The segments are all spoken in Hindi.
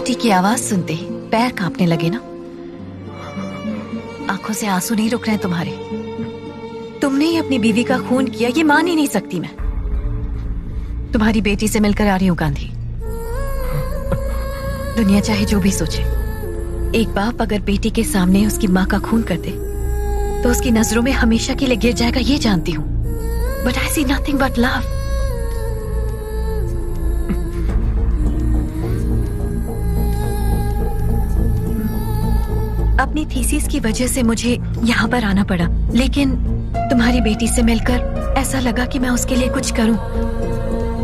बेटी की आवाज सुनते ही पैर कांपने लगे ना। आंखों से आंसू नहीं रुक रहे तुम्हारे। तुमने ही अपनी बीवी का खून किया, ये मान ही नहीं सकती मैं। तुम्हारी बेटी से मिलकर आ रही हूँ गांधी। दुनिया चाहे जो भी सोचे, एक बाप अगर बेटी के सामने उसकी माँ का खून कर दे तो उसकी नजरों में हमेशा के लिए गिर जाएगा, ये जानती हूँ। But I see nothing but love. अपनी थीसिस की वजह से मुझे यहाँ पर आना पड़ा, लेकिन तुम्हारी बेटी से मिलकर ऐसा लगा कि मैं उसके लिए कुछ करूं।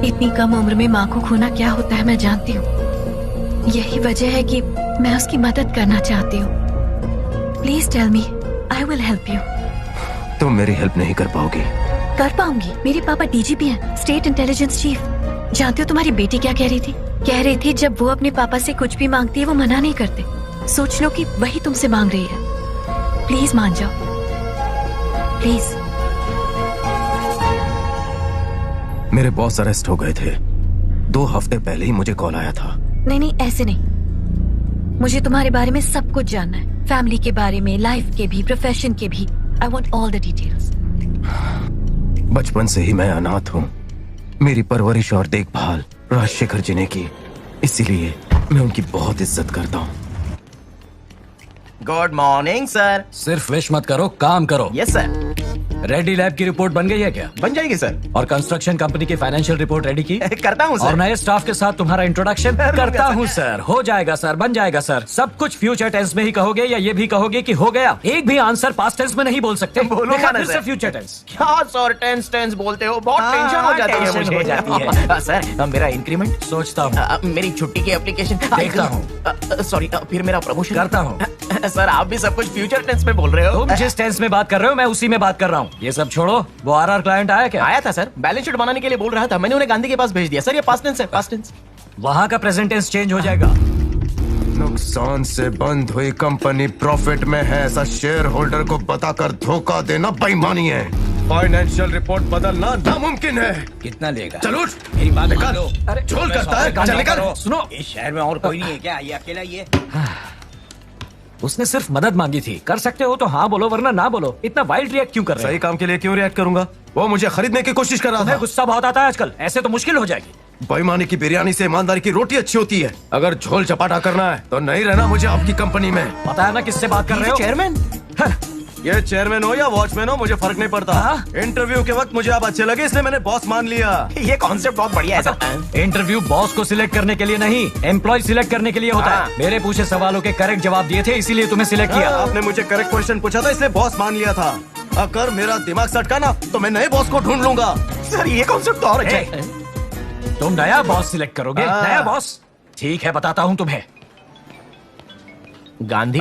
इतनी कम उम्र में माँ को खोना क्या होता है मैं जानती हूँ। यही वजह है कि मैं उसकी मदद करना चाहती हूँ। Please tell me, I will help you. तुम मेरी हेल्प नहीं कर पाओगी। कर पाऊंगी। मेरे पापा डीजीपी हैं, स्टेट इंटेलिजेंस चीफ। जानते हो तुम्हारी बेटी क्या कह रही थी? कह रही थी जब वो अपने पापा से कुछ भी मांगती है वो मना नहीं करते। सोच लो कि वही तुमसे मांग रही है। प्लीज मान जाओ, प्लीज। मेरे बॉस अरेस्ट हो गए थे। 2 हफ्ते पहले ही मुझे कॉल आया था। नहीं नहीं, ऐसे नहीं। मुझे तुम्हारे बारे में सब कुछ जानना है। फैमिली के बारे में, लाइफ के भी, प्रोफेशन के भी। I want all the details. बचपन से ही मैं अनाथ हूँ। मेरी परवरिश और देखभाल राजशेखर जी ने की, इसीलिए मैं उनकी बहुत इज्जत करता हूँ। Good morning sir. सिर्फ विश मत करो, काम करो। Yes sir. रेडी लैब की रिपोर्ट बन गई है क्या? बन जाएगी सर। और कंस्ट्रक्शन कंपनी की फाइनेंशियल रिपोर्ट रेडी की? करता हूँ सर। और नए स्टाफ के साथ तुम्हारा इंट्रोडक्शन करता हूँ सर। हो जाएगा सर, बन जाएगा सर। सब कुछ फ्यूचर टेंस में ही कहोगे या ये भी कहोगे कि हो गया? एक भी आंसर पास्ट टेंस में नहीं बोल सकते। बोलूंगा ना सर। फ्यूचर टेंस क्या सर, टेंस बोलते हो? बहुत टेंशन हो जाती है मुझे। हो जाती है। सर मेरा इंक्रीमेंट सोचता हूँ, मेरी छुट्टी की एप्लीकेशन देखता हूँ, सॉरी फिर मेरा प्रमोशन करता हूँ। सर आप भी सब कुछ फ्यूचर टेंस में बोल रहे हो। तुम जिस टेंस में बात कर रहे हो मैं उसी में बात कर रहा हूँ। ये सब छोड़ो, वो आरआर क्लाइंट आया क्या? आया था सर, बैलेंस शीट बनाने के लिए बोल रहा था। मैंने उन्हें गांधी के पास भेज दिया सर। ये पास्ट टेंस है, पास्ट टेंस। वहाँ का प्रेजेंट टेंस चेंज हो जाएगा। नुकसान से बंद हुई कंपनी प्रॉफिट में है, ऐसा शेयर होल्डर को बताकर धोखा देना बेईमानी है। फाइनेंशियल रिपोर्ट बदलना नामुमकिन है। कितना लेगा? चलो मेरी बात निकल। मान लो। अरे झोल करता है, चल निकल। सुनो, इस शहर में और कोई नहीं है क्या? ये अकेला ही है? उसने सिर्फ मदद मांगी थी। कर सकते हो तो हाँ बोलो, वरना ना बोलो। इतना वाइल्ड रिएक्ट क्यों कर रहे हो? सही काम के लिए क्यों रिएक्ट करूंगा? वो मुझे खरीदने की कोशिश कर रहा था। गुस्सा बहुत आता है आजकल, ऐसे तो मुश्किल हो जाएगी। बेईमानी की बिरयानी से ईमानदारी की रोटी अच्छी होती है। अगर झोल चपाटा करना है तो नहीं रहना मुझे आपकी कंपनी में। पता है ना किससे बात कर रहे हो? चेयरमैन। ये चेयरमैन हो या वॉचमैन हो मुझे फर्क नहीं पड़ता। इंटरव्यू के वक्त मुझे आप अच्छे लगे इसलिए मैंने बॉस मान लिया। ये कॉन्सेप्ट बहुत बढ़िया है सर। इंटरव्यू बॉस को सिलेक्ट करने के लिए नहीं, एम्प्लॉय सिलेक्ट करने के लिए होता है। मेरे पूछे सवालों के करेक्ट जवाब दिए थे, इसीलिए तुम्हें सिलेक्ट किया। आपने मुझे करेक्ट क्वेश्चन पूछा था इसलिए बॉस मान लिया था। अगर मेरा दिमाग सटका ना तो मैं नए बॉस को ढूंढ लूंगा। सर ये कॉन्सेप्ट तो और अच्छा है। तुम नया बॉस सिलेक्ट करोगे? नया बॉस? ठीक है, बताता हूँ तुम्हें। गांधी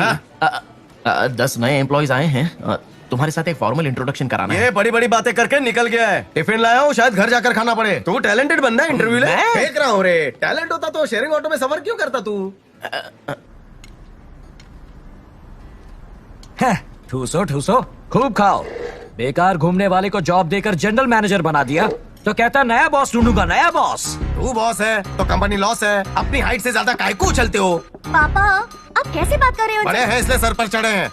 10 नए एम्प्लॉयज आए हैं। तुम्हारे साथ एक फॉर्मल इंट्रोडक्शन कराना है। ये बड़ी बड़ी बातें करके निकल गया है। टिफिन लाया हूँ, शायद घर जाकर खाना पड़े। तू टैलेंटेड बनना है, इंटरव्यू ले। देख रहा हूँ रे, टैलेंट होता तो शेयरिंग ऑटो में सफर क्यों करता तू? ठूसो ठूसो, खूब खाओ। बेकार घूमने वाले को जॉब देकर जनरल मैनेजर बना दिया तो कहता नया बॉस ढूंढूंगा। नया बॉस? तू बॉस है तो कंपनी लॉस है। अपनी हाइट से ज्यादा काहे को उछलते हो? पापा आप कैसे बात कर रहे हो? बड़े हैं इसलिए सर पर चढ़े हैं।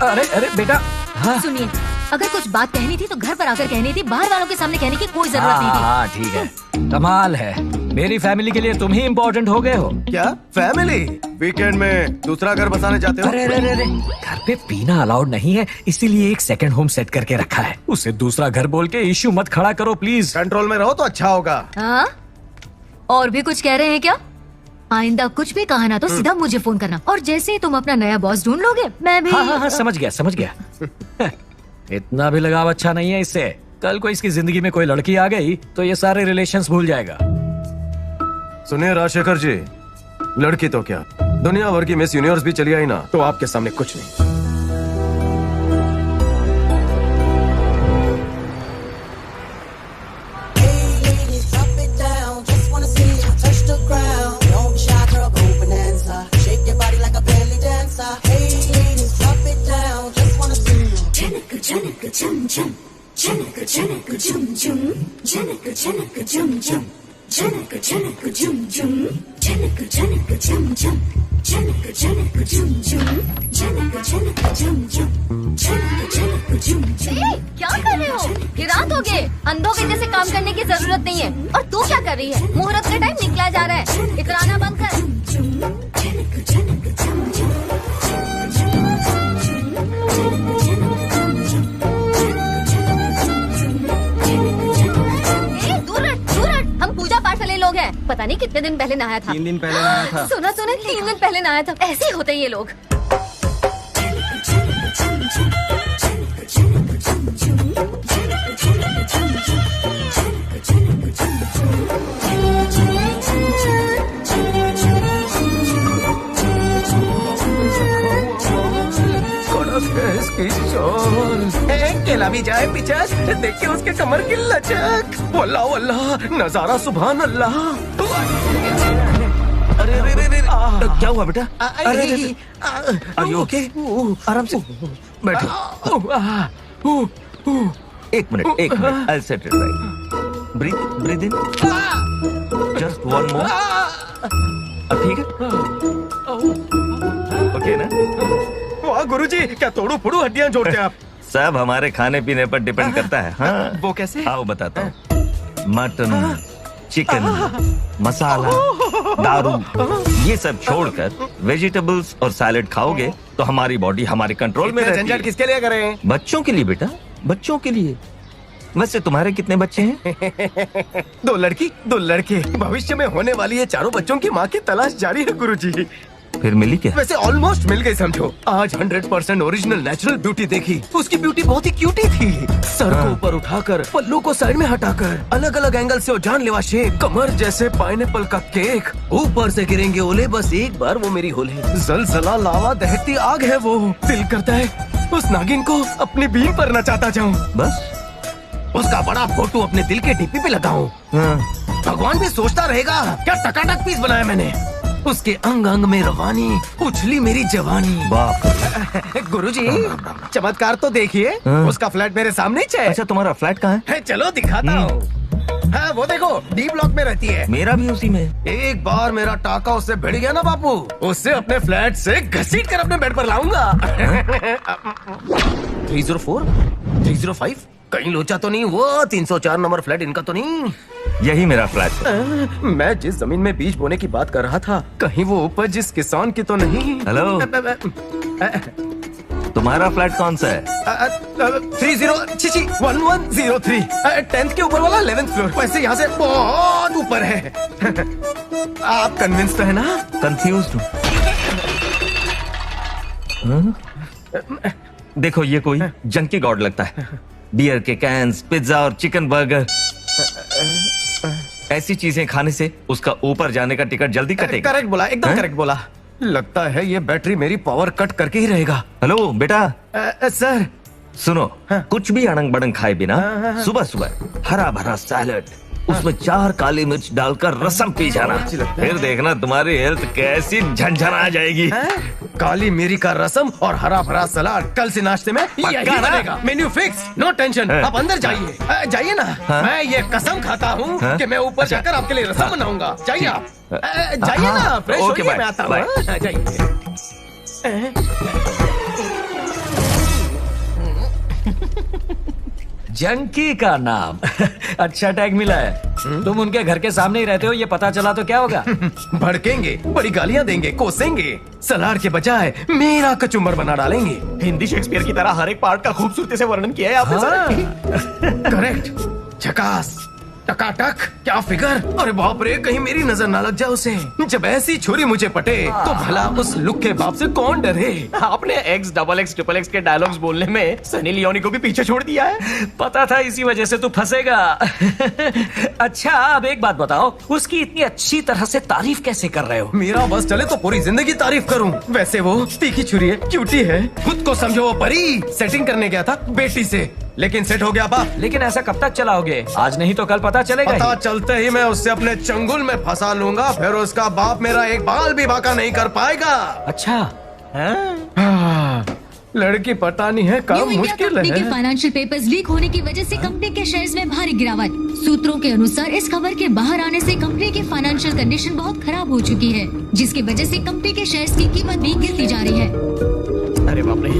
अरे अरे बेटा, हाँ सुनिए, अगर कुछ बात कहनी थी तो घर पर आकर कहनी थी, बाहर वालों के सामने कहने की कोई जरूरत नहीं थी। हाँ ठीक है, कमाल है। मेरी फैमिली के लिए तुम ही इम्पोर्टेंट हो गए हो। क्या फैमिली? वीकेंड में दूसरा घर बसाने जाते हो? अरे अरे अरे, घर पे पीना अलाउड नहीं है, इसीलिए एक सेकंड होम सेट करके रखा है। उसे दूसरा घर बोल के इश्यू मत खड़ा करो प्लीज। कंट्रोल में रहो तो अच्छा होगा। हाँ? और भी कुछ कह रहे हैं क्या? आइंदा कुछ भी कहा ना तो सीधा मुझे फोन करना, और जैसे ही तुम अपना नया बॉस ढूंढ लोगे मैं भी। हाँ, समझ गया समझ गया। इतना भी लगाव अच्छा नहीं है इससे। कल को इसकी जिंदगी में कोई लड़की आ गई तो ये सारे रिलेशंस भूल जाएगा। सुनिए राजशेखर जी, लड़की तो क्या, दुनिया भर की मिस यूनिवर्स भी चली आई ना तो आपके सामने कुछ नहीं। झनक झनक झुम झुम झनक झनक झुम झुम झनक झनक झुम झुम झनक झनक झुम झुम झनक झनक झुम झुम। क्या कर रहे हो? ये रात हो गए, अंधों के जैसे काम करने की जरूरत नहीं है। और तू क्या कर रही है? मुहूर्त का टाइम निकला जा रहा है, इतराना बंद कर। झनक झनक झुम झुम हम पूजा पाठ वाले लोग हैं। पता नहीं कितने दिन पहले नहाया था। 3 दिन पहले नहाया था। सुना 3 दिन पहले नहाया था। ऐसे ही होते हैं ये लोग। केला भी जाए पिचक, देख के उसके कमर की लचक। वल्लाह वल्लाह, नजारा सुभान अल्लाह। अरे अरे अरे अरे, क्या हुआ बेटा? अरे अरे ओके, आराम से बैठो। एक minute I set it right. Breathe in, just one more. ठीक है, ओके ना? वाह गुरुजी, क्या तोड़ू फोड़ू हड्डियां जोड़ते हैं आप। सब हमारे खाने पीने पर डिपेंड करता है। हाँ, वो कैसे? आओ बताता हूँ। मटन, चिकन, मसाला, दारू, ये सब छोड़कर वेजिटेबल्स और सैलेड खाओगे तो हमारी बॉडी हमारे कंट्रोल में रहती झंझट है। किसके लिए करें? बच्चों के लिए बेटा, बच्चों के लिए। वैसे तुम्हारे कितने बच्चे हैं? 2 लड़की 2 लड़के। भविष्य में होने वाली ये चारों बच्चों की माँ की तलाश जारी है गुरुजी। फिर मिली क्या? वैसे ऑलमोस्ट मिल गई समझो। आज 100% ओरिजिनल नेचुरल ब्यूटी देखी। उसकी ब्यूटी बहुत ही क्यूटी थी। सर को ऊपर उठाकर, पल्लू को साइड में हटाकर, अलग अलग एंगल से वो जानलेवा शेप, कमर जैसे पाइनएप्पल का केक। ऊपर से गिरेंगे ओले, बस एक बार वो मेरी होले। जलजला लावा दहती आग है वो। दिल करता है उस नागिन को अपनी बीन पर नचाता जाऊं। बस उसका बड़ा फोटो अपने दिल के डीपी पे लगाऊं। भगवान भी सोचता रहेगा क्या टकाटक पीस बनाया मैंने। उसके अंग अंग में रवानी, उछली मेरी जवानी। बाप गुरुजी, चमत्कार तो देखिए। उसका फ्लैट मेरे सामने ही है। अच्छा, तुम्हारा फ्लैट कहाँ है? चलो दिखाता हूँ। हाँ वो देखो, डी ब्लॉक में रहती है। मेरा भी उसी में। एक बार मेरा टाका उससे भिड़ गया ना बापू, उससे अपने फ्लैट से घसीट कर अपने बेड पर लाऊंगा। 304, 305, कहीं लोचा तो नहीं? वो 304 नंबर फ्लैट इनका तो नहीं? यही मेरा फ्लैट है। मैं जिस जमीन में बीज बोने की बात कर रहा था, कहीं वो उपज जिस किसान की तो नहीं? हेलो, तुम्हारा फ्लैट कौन सा है? 1103, 10th के ऊपर वाला 11th फ्लोर। वैसे यहाँ से बहुत ऊपर है। आप कन्विंस्ड है ना? कंफ्यूज्ड हूँ। देखो, ये कोई जंकी गॉड लगता है। बियर के कैंस, पिज्जा और चिकन बर्गर, ऐसी चीजें खाने से उसका ऊपर जाने का टिकट जल्दी कटेगा। करेक्ट बोला, एकदम करेक्ट बोला। लगता है ये बैटरी मेरी पावर कट करके ही रहेगा। हेलो बेटा, सर सुनो, कुछ भी अड़ंग बड़ंग खाए बिना सुबह सुबह हरा भरा सैलेड, उसमें 4 काली मिर्च डालकर रसम पी जाना। फिर देखना तुम्हारी हेल्थ कैसी झंझना जाएगी। काली मिरी का रसम और हरा भरा सलाद कल से नाश्ते में यही बनेगा। Menu fix, no tension. आप अंदर जाइए, जाइए ना। मैं ये कसम खाता हूँ कि मैं ऊपर जाकर आपके लिए रसम बनाऊंगा। जाइए आप, जाइए ना। फ्रेश ओके, होइए, मैं आता हूँ। जाइए। जंकी का नाम अच्छा टैग मिला है। तुम उनके घर के सामने ही रहते हो, ये पता चला तो क्या होगा? भड़केंगे, बड़ी गालियां देंगे, कोसेंगे, सलाड के बजाय मेरा कचुम्बर बना डालेंगे। हिंदी शेक्सपियर की तरह हर एक पार्ट का खूबसूरती से वर्णन किया है आपने सर। करेक्ट, झकास, टकाटक, क्या फिगर। अरे बाप रे, कहीं मेरी नजर ना लग जाए उसे। जब ऐसी छुरी मुझे पटे तो भला उस लुक के बाप से कौन डरे। आपने X, XX, XXX के डायलॉग्स बोलने में सनी लियोनी को भी पीछे छोड़ दिया है। पता था इसी वजह से तू फंसेगा। अच्छा, अब एक बात बताओ, उसकी इतनी अच्छी तरह से तारीफ कैसे कर रहे हो? मेरा बस चले तो पूरी जिंदगी तारीफ करूं। वैसे वो तीखी छुरी है, क्यूटी है, खुद को समझो वो परी। सेटिंग करने गया था बेटी से, लेकिन सेट हो गया बाप। लेकिन ऐसा कब तक चलाओगे? आज नहीं तो कल पता चलेगा। पता चलते ही मैं उससे अपने चंगुल में फंसा लूंगा। फिर उसका बाप मेरा एक बाल भी बाका नहीं कर पाएगा। अच्छा, लड़की पता नहीं है न्यू काम इंडिया मुश्किल कंपनी के है। फाइनेंशियल पेपर्स लीक होने की वजह से कंपनी के शेयर्स में भारी गिरावट। सूत्रों के अनुसार इस खबर के बाहर आने से कंपनी की फाइनेंशियल कंडीशन बहुत खराब हो चुकी है, जिसकी वजह से कंपनी के शेयर्स की कीमत भी गिरती जा रही है। अरे बाप रे।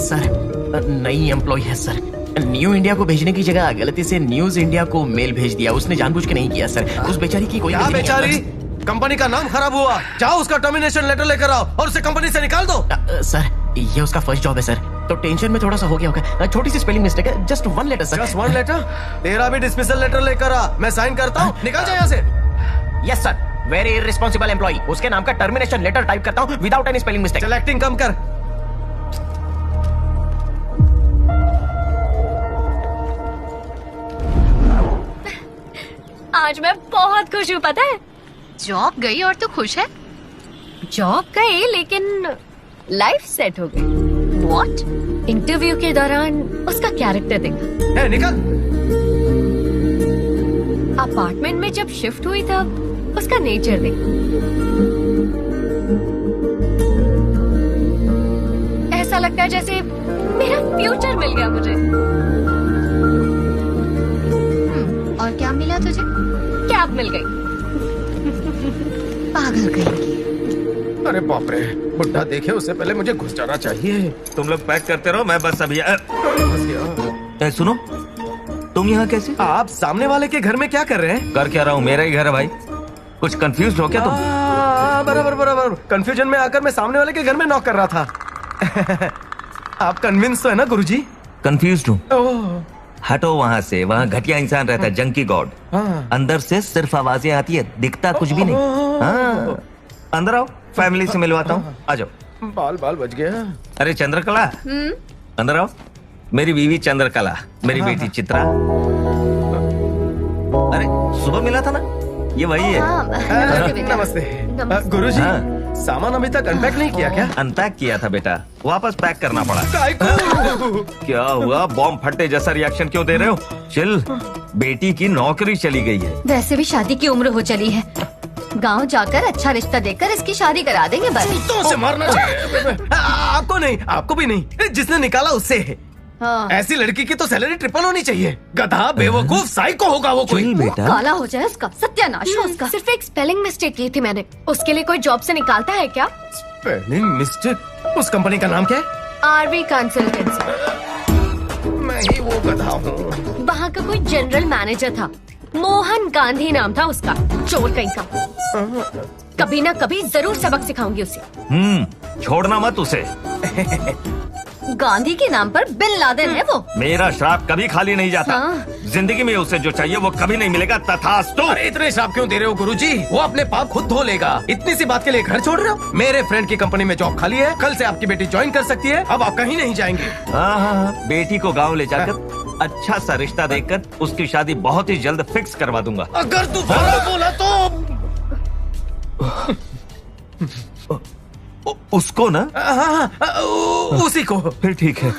सर नई एम्प्लॉय है सर। न्यू इंडिया को भेजने की जगह गलती से न्यूज इंडिया को मेल भेज दिया। उसने जानबूझ के नहीं किया सर। उस बेचारी की कोई क्या गलती नहीं है। बेचारी? कंपनी का नाम खराब हुआ, जाओ उसका टर्मिनेशन लेटर लेकर आओ और उसे कंपनी से निकाल दो। सर ये उसका फर्स्ट जॉब है सर, तो टेंशन में थोड़ा सा हो गया होगा। छोटी सी स्पेलिंग मिस्टेक है, just 1 letter sir. Just 1 letter? तेरा भी डिसमिसल लेटर लेकर आ, मैं साइन करता हूँ। निकल जा यहाँ से। Yes sir, very irresponsible employee. उसके नाम का टर्मिनेशन लेटर टाइप करता हूँ विदाउट एनी स्पेलिंग मिस्टेक। चल एक्टिंग कम कर। आज मैं बहुत खुश हूँ, पता है? जॉब गई और तू खुश है? जॉब गई लेकिन लाइफ सेट हो गई। व्हाट? इंटरव्यू के दौरान उसका कैरेक्टर देखा, निकल। अपार्टमेंट में जब शिफ्ट हुई तब उसका नेचर देखा। ऐसा लगता है जैसे मेरा फ्यूचर मिल गया मुझे। और क्या मिला तुझे? कैब मिल गई। पागल कहीं। अरे बाप रे, बुड्ढा देखे उससे पहले मुझे घुस जाना चाहिए। तुम लोग पैक करते रहो, मैं बस अभी सुनो, तुम यहाँ कैसे? आप सामने वाले के घर में क्या कर रहे हैं? कर क्या रहा हूँ, मेरा ही घर है भाई। कुछ कंफ्यूज हो क्या तुम? बराबर बराबर। कंफ्यूजन में आकर मैं सामने वाले के घर में नॉक कर रहा था। आप कन्विंस तो है ना गुरुजी? कंफ्यूज हूँ। ओह, हटो वहाँ से, वहाँ घटिया इंसान रहता है, जंकी गॉड। हाँ। अंदर से सिर्फ आवाजें आती है, दिखता कुछ भी नहीं। हाँ, अंदर आओ, फैमिली से मिलवाता हूँ, आ जाओ। बाल बाल बच गया। अरे चंद्रकला, अंदर आओ। मेरी बीवी चंद्रकला, मेरी बेटी चित्रा। अरे सुबह मिला था ना, ये वही है। नमस्ते गुरुजी। हाँ। सामान अभी तक अनपैक नहीं किया क्या? अनपैक किया था बेटा, वापस पैक करना पड़ा। काय को? क्या हुआ, बॉम्ब फटने जैसा रिएक्शन क्यों दे रहे हो? चिल, बेटी की नौकरी चली गई है। वैसे भी शादी की उम्र हो चली है, गांव जाकर अच्छा रिश्ता देकर इसकी शादी करा देंगे बस। जूतों से मारना चाहिए। आपको नहीं, आपको भी नहीं, जिसने निकाला उससे है। हाँ। ऐसी लड़की की तो सैलरी ट्रिपल होनी चाहिए। गधा, बेवकूफ, साइको होगा वो कोई। चिल बेटा, काला हो जाए उसका, सत्यानाश हो उसका। सिर्फ एक स्पेलिंग मिस्टेक की थी मैंने। उसके लिए कोई जॉब से निकालता है क्या? Spelling mistake? उस कंपनी का नाम क्या है? RV consultancy. मैं ही वो गधा हूँ। वहाँ का कोई जनरल मैनेजर था, मोहन गांधी नाम था उसका। चोर कहीं का। कभी ना कभी जरूर सबक सिखाऊंगी उसे। छोड़ना मत उसे। गांधी के नाम पर बिन लादेन है वो। मेरा श्राप कभी खाली नहीं जाता। हाँ। जिंदगी में उसे जो चाहिए वो कभी नहीं मिलेगा, तथास्तु। अरे इतने श्राप क्यों दे रहे हो गुरुजी? वो अपने पाप खुद धो लेगा। इतनी सी बात के लिए घर छोड़ रहे हो? मेरे फ्रेंड की कंपनी में जॉब खाली है, कल से आपकी बेटी ज्वाइन कर सकती है। अब आप कहीं नहीं जाएंगे। हाँ, बेटी को गाँव ले जाकर अच्छा सा रिश्ता देखकर उसकी शादी बहुत ही जल्द फिक्स करवा दूंगा। अगर तू बोला तो उसको ना? उसी को। फिर ठीक है।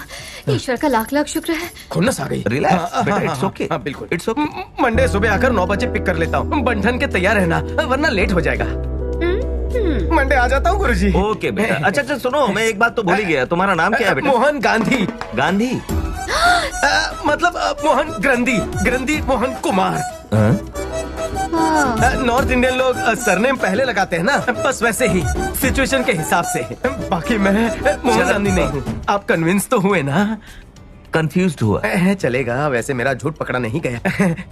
ईश्वर का लाख लाख शुक्र है। खुन्नस आ गई। रिलैक्स बेटा, इट्स ओके। हाँ, बिल्कुल इट्स ओके। मंडे सुबह आकर 9 बजे पिक कर लेता हूँ। बंधन के तैयार रहना, वरना लेट हो जाएगा। मंडे आ जाता हूँ गुरुजी। ओके बेटा। अच्छा सुनो, मैं एक बात तो भूल ही गया, तुम्हारा नाम क्या है बेटा? मोहन गांधी। गांधी? मतलब मोहन ग्रंथी, ग्रंथी मोहन कुमार। नॉर्थ इंडियन लोग सरनेम पहले लगाते हैं ना, बस वैसे ही सिचुएशन के हिसाब से। बाकी मैं मोहन गांधी नहीं हूँ। आप कन्विंस तो हुए ना? कंफ्यूज्ड हुआ? चलेगा, वैसे मेरा झूठ पकड़ा नहीं गया।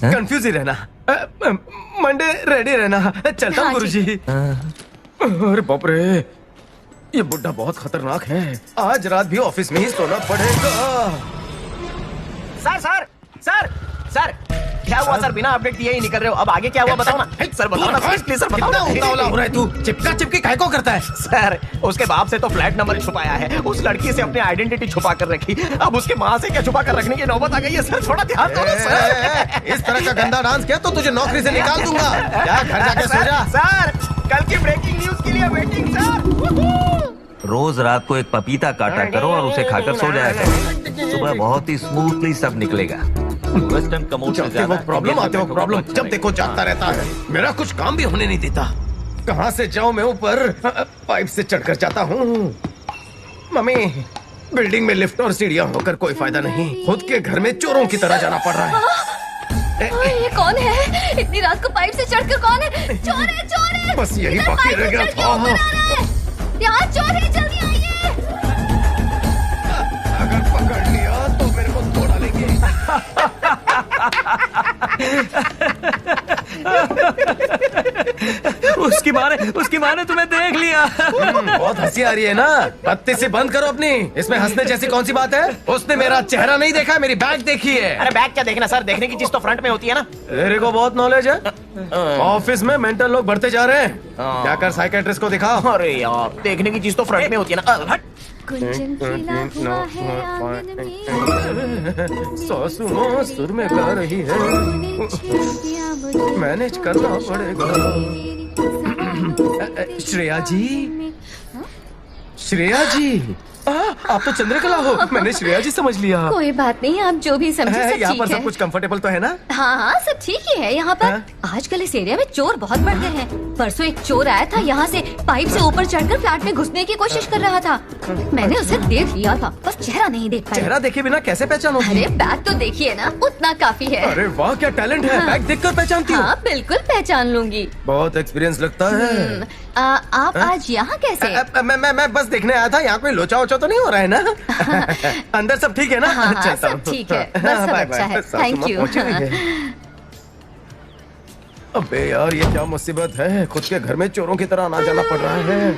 कंफ्यूज ही रहना। मंडे रेडी रहना। चलता हूँ गुरुजी। अरे बाप रे, ये बुड्ढा बहुत खतरनाक है। आज रात भी ऑफिस में ही सोना पड़ेगा। सर क्या हुआ सर? बिना अपडेट दिए ही निकल रहे हो। अब आगे क्या हुआ बताओ ना। सर बताओ ना प्लीज सर, बताओ ना। उतावला हो रहा है तू। चिपका चिपकी काय को करता है? सर उसके बाप से तो फ्लैट नंबर छुपाया है, उस लड़की से अपनी आइडेंटिटी छुपा कर रखी, अब उसके माँ से क्या छुपा कर रखने की नौबत आ गई है। सर थोड़ा ध्यान दो ना सर। इस तरह का गंदा डांस किया तो तुझे नौकरी से निकाल दूंगा। क्या घर जाके सो जा। सर कल की ब्रेकिंग न्यूज के लिए वेटिंग सर। रोज रात को एक पपीता काटा करो और उसे खाकर सो जाया करो। सुबह बहुत ही स्मूथली सब निकलेगा। वेस्टर्न कमोड से जाते वक्त प्रॉब्लम, आते वक्त प्रॉब्लम, जब देखो जागता रहता है। मेरा कुछ काम भी होने नहीं देता। कहाँ से जाऊं मैं ऊपर? पाइप से चढ़कर जाता हूँ। मम्मी, बिल्डिंग में लिफ्ट और सीढ़ियां होकर कोई फायदा नहीं, खुद के घर में चोरों की तरह जाना पड़ रहा है। ये कौन है? इतनी रात को पाइप से चढ़कर कौन है? चोर है, चोर है! बस यही इधर बाकी पाइप रह से गया चढ़ के था। ऊपर आ रहा है। यहाँ चोर है, जल्दी आइए! अगर पकड़ लिया तो मेरे को तोड़ डालेंगे। उसकी माँ ने तुम्हें देख लिया। बहुत हंसी आ रही है ना? बत्ती से बंद करो अपनी। इसमें हंसने जैसी कौन सी बात है? उसने मेरा चेहरा नहीं देखा, मेरी बैग देखी है। अरे बैग क्या देखना सर, देखने की चीज तो फ्रंट में होती है ना। तेरे को बहुत नॉलेज है। ऑफिस में मेंटल लोग बढ़ते जा रहे हैं। जाकर साइकेट्रिस्ट को दिखाओ। अरे यार, देखने की चीज तो फ्रंट में होती है ना। हट। गुंजन खिला हुआ है आंगन में। सासू सुर में गा रही है, मैनेज करना पड़ेगा। श्रेया जी, श्रेया जी, आप तो चंद्रकला हो। मैंने श्रेया जी समझ लिया। कोई बात नहीं, आप जो भी समझे सब यहाँ ठीक पर सब है। कुछ कंफर्टेबल तो है ना? हाँ हाँ, सब ठीक ही है यहाँ पर। आजकल इस एरिया में चोर बहुत बढ़ गए हैं। परसों एक चोर आया था, यहाँ से पाइप से ऊपर चढ़कर फ्लैट में घुसने की कोशिश कर रहा था। मैंने उसे देख लिया था, बस चेहरा नहीं देख पाया। चेहरा देखे बिना कैसे पहचानोगी? अरे बैग तो देखिए ना, उतना काफी है। अरे वाह, क्या टैलेंट है। बैग देखकर पहचानती हूँ। हाँ बिल्कुल पहचान लूंगी। बहुत एक्सपीरियंस लगता है। आप आज यहाँ कैसे? मैं बस देखने आया था, यहाँ कोई लोचा वोचा तो नहीं हो रहा है ना? अंदर सब ठीक है ना? हाँ, हाँ, चलता सब हूँ। ठीक है, बस सब बाय, अच्छा बाय। है। सासू थैंक माँ यू। पहुंची हुई है। अबे यार, ये क्या मुसीबत है। खुद के घर में चोरों की तरह आना जाना पड़ रहा है।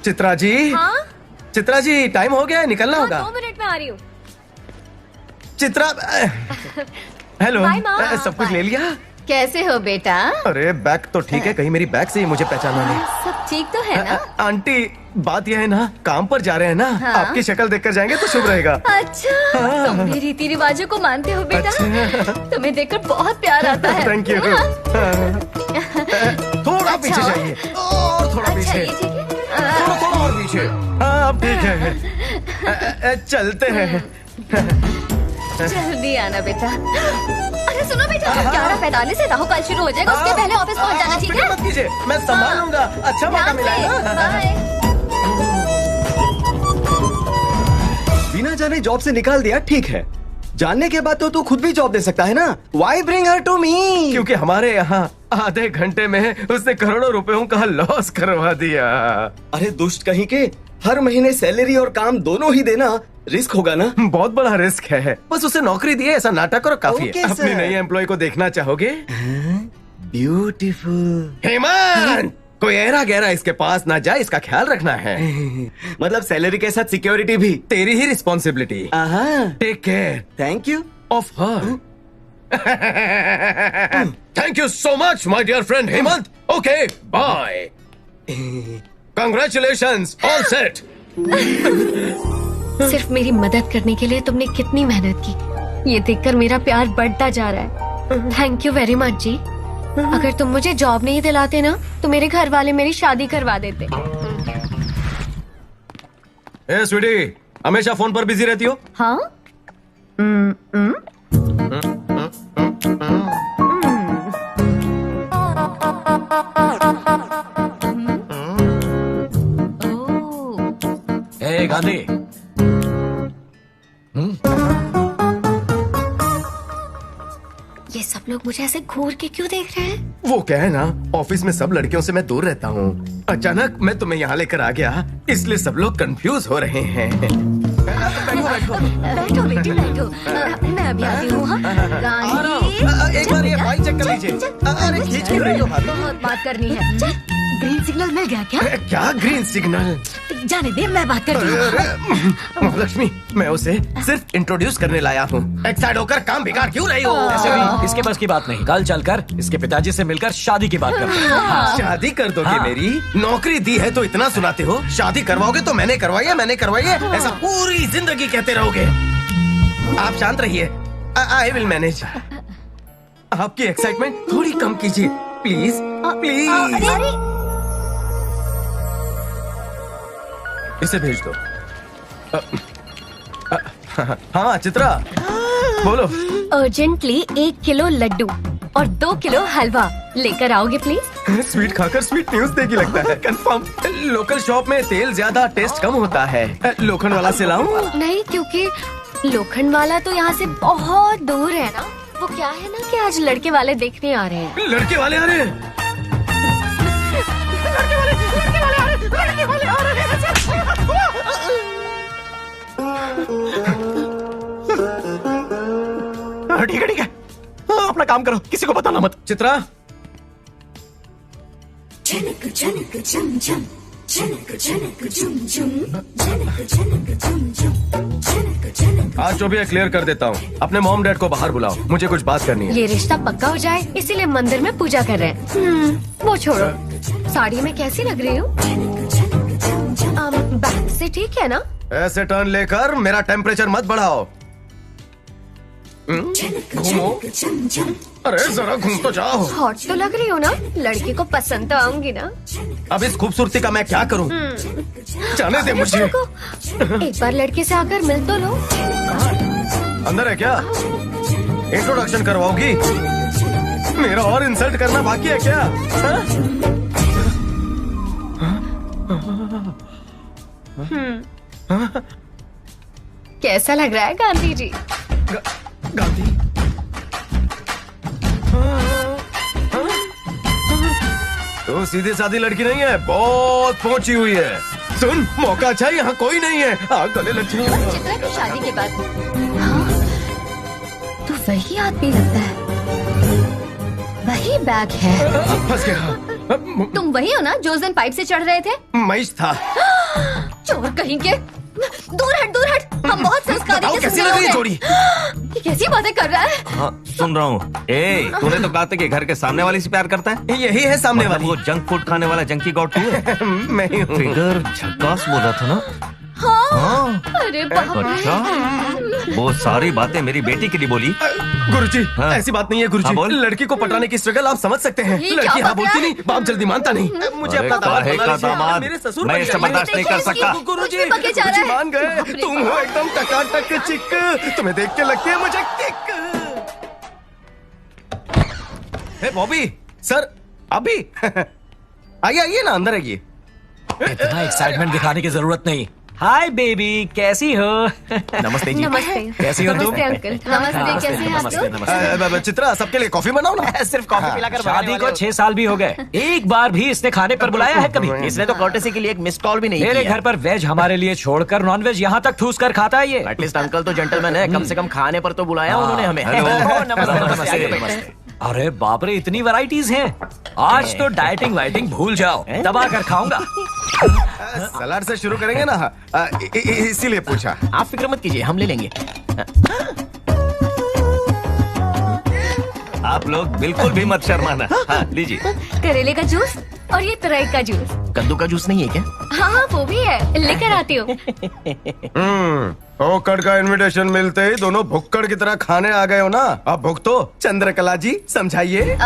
चित्रा जी, हाँ? चित्रा जी, टाइम हो गया है, निकलना होगा। 2 मिनट में आ रही हूँ। चित्रा, हेलो। Bye, Mom. सब कुछ ले लिया? कैसे हो बेटा? अरे बैग तो ठीक है, कहीं मेरी बैग से ही मुझे पहचाना नहीं। सब ठीक तो है ना? आंटी, बात यह है ना, काम पर जा रहे हैं ना, हाँ? आपकी शक्ल देखकर जाएंगे तो शुभ रहेगा। अच्छा, तुम भी रीति रिवाजों को मानते हो बेटा। अच्छा। तुम्हें देखकर बहुत प्यार आता है। Thank you. थोड़ा पीछे अच्छा। जाइए, और थोड़ा अच्छा, पीछे, ये ठीक है। थोड़ा और पीछे। हाँ अब ठीक है। चलते हैं। जल्दी आना बेटा। अरे सुनो बेटा, 11:45 से राहु काल शुरू हो जाएगा, उसके पहले ऑफिस पहुंच जाना, ठीक फिक्र है? मत कीजिए, मैं संभाल लूंगा। अच्छा मौका ध्यान मिला से, है ना? बाय। बिना जाने जॉब से निकाल दिया, ठीक है। जानने के बाद तो तू खुद भी जॉब दे सकता है ना। Why bring her to me? क्योंकि हमारे यहाँ आधे घंटे में उसने करोड़ों रुपयों का लॉस करवा दिया। अरे दुष्ट कहीं के, हर महीने सैलरी और काम दोनों ही देना रिस्क होगा ना। बहुत बड़ा रिस्क है, बस उसे नौकरी दिए, ऐसा नाटक और काफी Okay, है। अपनी sir. नई एम्प्लॉय को देखना चाहोगे? ब्यूटीफुल। हेमंत, कोई ऐरा गहरा इसके पास ना जाए, इसका ख्याल रखना है। मतलब सैलरी के साथ सिक्योरिटी भी। तेरी ही responsibility. Take care thank you. Of her. Thank you so much my dear friend Hemant. Okay, bye. Congratulations, all set. सिर्फ मेरी मदद करने के लिए तुमने कितनी मेहनत की, ये देखकर मेरा प्यार बढ़ता जा रहा है। थैंक यू वेरी मच जी। अगर तुम मुझे जॉब नहीं दिलाते ना, तो मेरे घर वाले मेरी शादी करवा देते। ए स्वीटी, हमेशा फोन पर बिजी रहती हो? हाँ? ए गांधी, ये सब लोग मुझे ऐसे घूर के क्यों देख रहे हैं? वो क्या है ना, ऑफिस में सब लड़कियों से मैं दूर रहता हूँ। अचानक मैं तुम्हें यहाँ लेकर आ गया, इसलिए सब लोग कंफ्यूज हो रहे हैं। बैठो बेटी बैठो। मैं अभी आती हूँ। हाँ? गांधी, एक बार ये फाइल चेक कर लीजिए। अरे खींच क्यों रही हो भाभी? बहुत बात करनी है। चल, ग्रीन सिग्नल मिल गया क्या? क्या ग्रीन सिग्नल? जाने दे, मैं बात करती हूँ। महालक्ष्मी, मैं उसे सिर्फ इंट्रोड्यूस करने लाया हूँ। एक्साइड होकर काम बिगाड़ क्यों रही हो? ऐसे भी इसके बस की बात नहीं। कल चलकर इसके पिताजी से मिलकर शादी की बात करते हैं। शादी कर दोगे हाँ। मेरी? नौकरी दी है तो इतना सुनाते हो, शादी करवाओगे तो मैंने करवाई है, ऐसा पूरी जिंदगी कहते रहोगे। आप शांत रहिए, आई विल मैनेज। आपकी एक्साइटमेंट थोड़ी कम कीजिए प्लीज, प्लीज। इसे भेज दो। हाँ चित्रा, बोलो। अर्जेंटली 1 किलो लड्डू और 2 किलो हलवा लेकर आओगे प्लीज? स्वीट खाकर स्वीट न्यूज देगी लगता है। कंफर्म। लोकल शॉप में तेल ज्यादा, टेस्ट कम होता है। लोखंड वाला से लाऊं? नहीं, क्योंकि लोखंड वाला तो यहाँ से बहुत दूर है ना। वो क्या है ना कि आज लड़के वाले देखने आ रहे हैं। लड़के वाले आ रहे हैं? ठीक है ठीक है, हाँ, अपना काम करो, किसी को बताना मत। चित्रा, झनक झनक झम झम, झनक झनक झुम झुम, झनक झनक झुम झुम, झनक झनक। आज जो भी है क्लियर कर देता हूँ। अपने मॉम डैड को बाहर बुलाओ, मुझे कुछ बात करनी है। ये रिश्ता पक्का हो जाए इसीलिए मंदिर में पूजा कर रहे हैं। वो छोड़ो, साड़ी में कैसी लग रही हूँ? बैक से ठीक है ना? ऐसे टर्न लेकर मेरा टेम्परेचर मत बढ़ाओ। घूमो। अरे जरा घूम तो जाओ। हॉट तो लग रही हो ना, लड़के को पसंद तो आऊंगी ना। अब इस खूबसूरती का मैं क्या करूं? जाने दे मुझे। एक बार लड़के से आकर मिल तो लो। अंदर है क्या? इंट्रोडक्शन करवाओगी? मेरा और इंसल्ट करना बाकी है क्या? कैसा लग रहा है गांधी जी? गांधी? तो सीधी सादी लड़की नहीं है, बहुत पहुंची हुई है। सुन, मौका अच्छा है, यहाँ कोई नहीं है। गले लग जाएंगे। चित्रा की शादी के बाद। हाँ, तो वही आदमी लगता है, वही बैग है। फंस गया। तुम वही हो ना जो उस दिन पाइप से चढ़ रहे थे? मईश था। चोर कहीं के। दूर हट, दूर हट। हम बहुत संस्कारी किस्म कैसी के लग लोग रही हैं। जोड़ी? ये कैसी बातें कर रहा है? हाँ, सुन रहा हूँ। ए, तूने तो कहा था कि घर के सामने वाली से प्यार करता है। यही है सामने मतलब वाली। वो जंक फूड खाने वाला जंकी गॉड तू है? मैं ही हूँ। फिगर झकास बोला था ना। हाँ। अरे बाप रे। अच्छा, वो सारी बातें मेरी बेटी के लिए बोली। गुरुजी, हाँ। ऐसी बात नहीं है गुरुजी। हाँ, बोल। लड़की को पटाने की स्ट्रगल आप समझ सकते हैं। ये क्या लड़की हाँ बक रहा बोलती है? नहीं, बाप जल्दी मानता नहीं। मुझे अरे अपना दामाद काहे बना का लीजिए। दामाद? मेरे ससुर मैं बन इसे जाइए। बर्दाश्त नहीं कर सकता। गुरुजी, कुछ भी बके जा रहा गुरुजी है। मान गए। बाप रे तुम हो एकदम टकाटक चिक। तुम्हें देख के लगती है मुझे किक। हे बॉबी, सर अभी आइए आइए ना, अंदर आइए। इतना एक्साइटमेंट दिखाने की जरूरत नहीं। हाय बेबी, कैसी हो? नमस्ते जी। नमस्ते। कैसी हो तुम? नमस्ते अंकल। नमस्ते, कैसे हैं आप नमस्ते, लोग? नमस्ते। चित्रा, सबके लिए कॉफी बनाओ ना। सिर्फ कॉफी पिलाकर शादी को 6 साल भी हो गए, एक बार भी इसने खाने पर बुलाया है कभी? इसने तो कर्टेसी के लिए एक मिस कॉल भी नहीं मेरे किया। घर पर वेज हमारे लिए छोड़कर नॉन वेज यहाँ तक ठूस कर खाता है ये। एटलीस्ट अंकल तो जेंटलमैन है, कम से कम खाने पर तो बुलाया उन्होंने हमें। हेलो। नमस्ते, नमस्ते, नमस्ते, आइए, नमस्ते। बैठिए। अरे बाप रे, इतनी वैरायटीज हैं। आज तो डाइटिंग वाइटिंग भूल जाओ, दबा कर खाऊंगा। सलाद से शुरू करेंगे ना, इसीलिए पूछा। आप फिक्र मत कीजिए, हम ले लेंगे। आप लोग बिल्कुल भी मत शर्माना। हाँ, लीजिए। करेले का जूस और ये तुरई का जूस। कद्दू का जूस नहीं है क्या? हाँ हाँ, वो भी है, लेकर आती हूँ। भुक्कड़ का इनविटेशन मिलते ही दोनों भुक्कड़ की तरह खाने आ गए हो ना। अब भुक तो चंद्रकला जी समझाइए।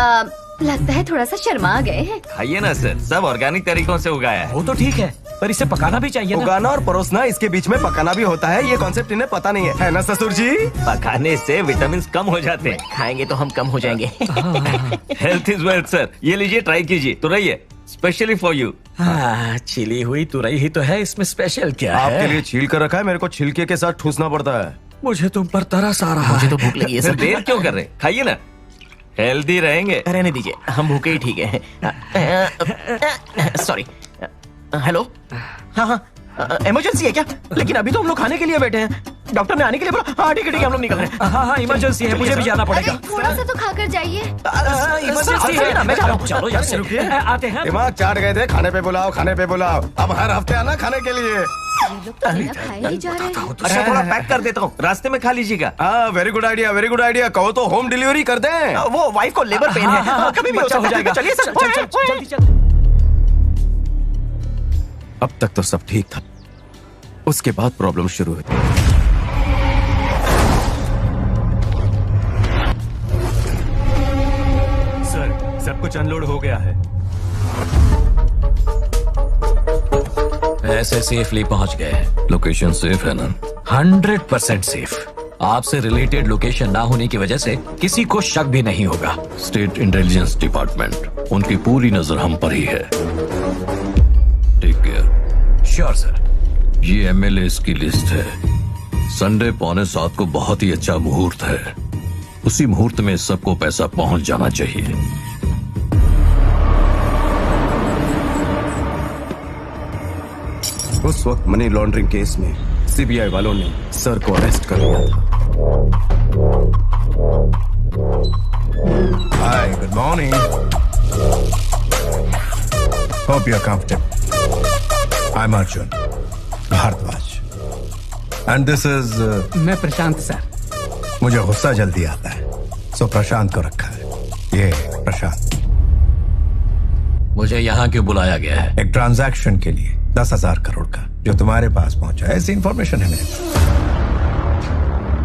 लगता है थोड़ा सा शर्मा गए हैं। खाइए ना सर, सब ऑर्गेनिक तरीकों से उगाया है। वो तो ठीक है, पर इसे पकाना भी चाहिए ना। उगाना और परोसना, इसके बीच में पकाना भी होता है। ये कॉन्सेप्ट इन्हें पता नहीं है ना ससुर जी? पकाने से विटामिन कम हो जाते हैं। खाएंगे तो हम कम हो जाएंगे। हेल्थ इज वेल्थ सर, ये लीजिए, ट्राई कीजिए। तो रहिए, स्पेशली फॉर यू। हाँ, छिली हुई तुरई ही तो है, इसमें स्पेशल क्या आपके है? लिए छील कर रखा है, मेरे को छिलके के साथ ठूसना पड़ता है। मुझे तुम पर तरस आ रहा मुझे है। तो भूख लगी है सर सर। देर क्यों कर रहे हैं? खाइए ना, हेल्दी रहेंगे। रहने दीजिए, हम भूखे ही ठीक है। सॉरी। हेलो। हाँ हाँ, इमरजेंसी है क्या? लेकिन अभी तो हम लोग खाने के लिए बैठे हैं। डॉक्टर ने आने के लिए बोला। हाँ ठीक है, हम लोग निकल रहे हैं। हाँ हाँ, इमरजेंसी है, मुझे भी जाना अरे पड़ेगा। थोड़ा सा तो खाकर जाइए। इमरजेंसी है ना, मैं जा रहा हूँ। चलो यार, रुकिए, आते हैं। दिमाग चाट गए थे, खाने पे बुलाओ, खाने पे बुलाओ। अब हर हफ्ते आना खाने के लिए। ये लोग तो बिना खाए ही जा रहे हैं। अच्छा, थोड़ा पैक कर देता हूँ, रास्ते में खा लीजिएगा। हाँ, very good idea, very good idea. कहो तो होम डिलीवरी कर दें। वो वाइफ को लेबर पेन है, कभी भी हो सकता है। चलिए सर, जल्दी चल। अब तक तो सब ठीक था, उसके बाद प्रॉब्लम शुरू हुई। सर, सब कुछ अनलोड हो गया है। ऐसे सेफली पहुंच गए। लोकेशन सेफ है ना? 100% सेफ। आपसे रिलेटेड लोकेशन ना होने की वजह से किसी को शक भी नहीं होगा। स्टेट इंटेलिजेंस डिपार्टमेंट, उनकी पूरी नजर हम पर ही है। Take care. Sure sir. ये एमएलए की लिस्ट है। संडे 6:45 को बहुत ही अच्छा मुहूर्त है। उसी मुहूर्त में सबको पैसा पहुंच जाना चाहिए। उस वक्त मनी लॉन्ड्रिंग केस में सीबीआई वालों ने सर को अरेस्ट कर लिया था। Hi, good morning. Hope you're comfortable. I'm Arjun Bharadwaj. And this is... मैं प्रशांत सर। मुझे गुस्सा जल्दी आता है, सो प्रशांत को रखा है। ये प्रशांत। मुझे यहाँ क्यों बुलाया गया है? एक ट्रांजैक्शन के लिए 10,000 करोड़ का जो तुम्हारे पास पहुंचा है, ऐसी इंफॉर्मेशन है मेरे पास।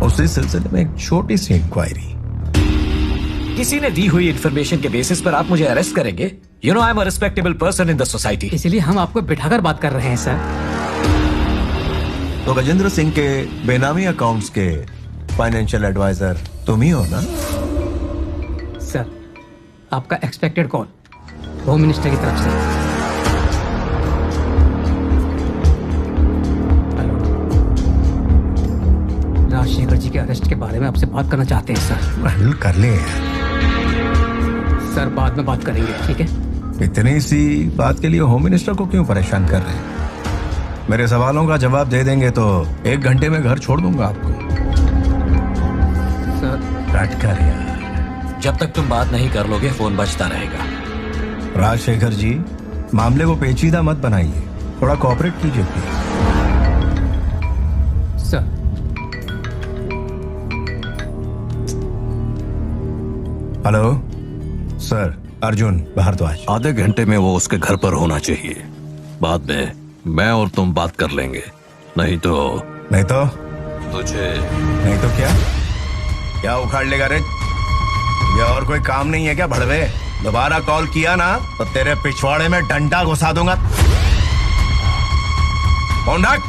उसी सिलसिले में एक छोटी सी इंक्वायरी। किसी ने दी हुई इंफॉर्मेशन के बेसिस पर आप मुझे अरेस्ट करेंगे? You know I am a respectable person in the society. इसीलिए हम आपको बिठाकर बात कर रहे हैं सर। तो गजेंद्र सिंह के बेनामी अकाउंट्स के फाइनेंशियल एडवाइजर तुम ही हो ना? सर, आपका एक्सपेक्टेड कॉल होम मिनिस्टर की तरफ से। राजशेखर जी के अरेस्ट के बारे में आपसे बात करना चाहते हैं सर। हैंडल कर ले सर, बाद में बात करेंगे, ठीक है? इतनी सी बात के लिए होम मिनिस्टर को क्यों परेशान कर रहे हैं? मेरे सवालों का जवाब दे देंगे तो 1 घंटे में घर छोड़ दूंगा आपको। सर, कट कर यार। जब तक तुम बात नहीं कर लोगे फोन बजता रहेगा। राजशेखर जी, मामले को पेचीदा मत बनाइए, थोड़ा कोऑपरेट कीजिए please. Sir, hello sir, Arjun Bhardwaj. आधे घंटे में वो उसके घर पर होना चाहिए। बाद में मैं और तुम बात कर लेंगे। नहीं तो तुझे नहीं तो क्या उखाड़ लेगा रे? ये और कोई काम नहीं है क्या भड़वे? दोबारा कॉल किया ना तो तेरे पिछवाड़े में डंडा घुसा दूंगा। फोन रख।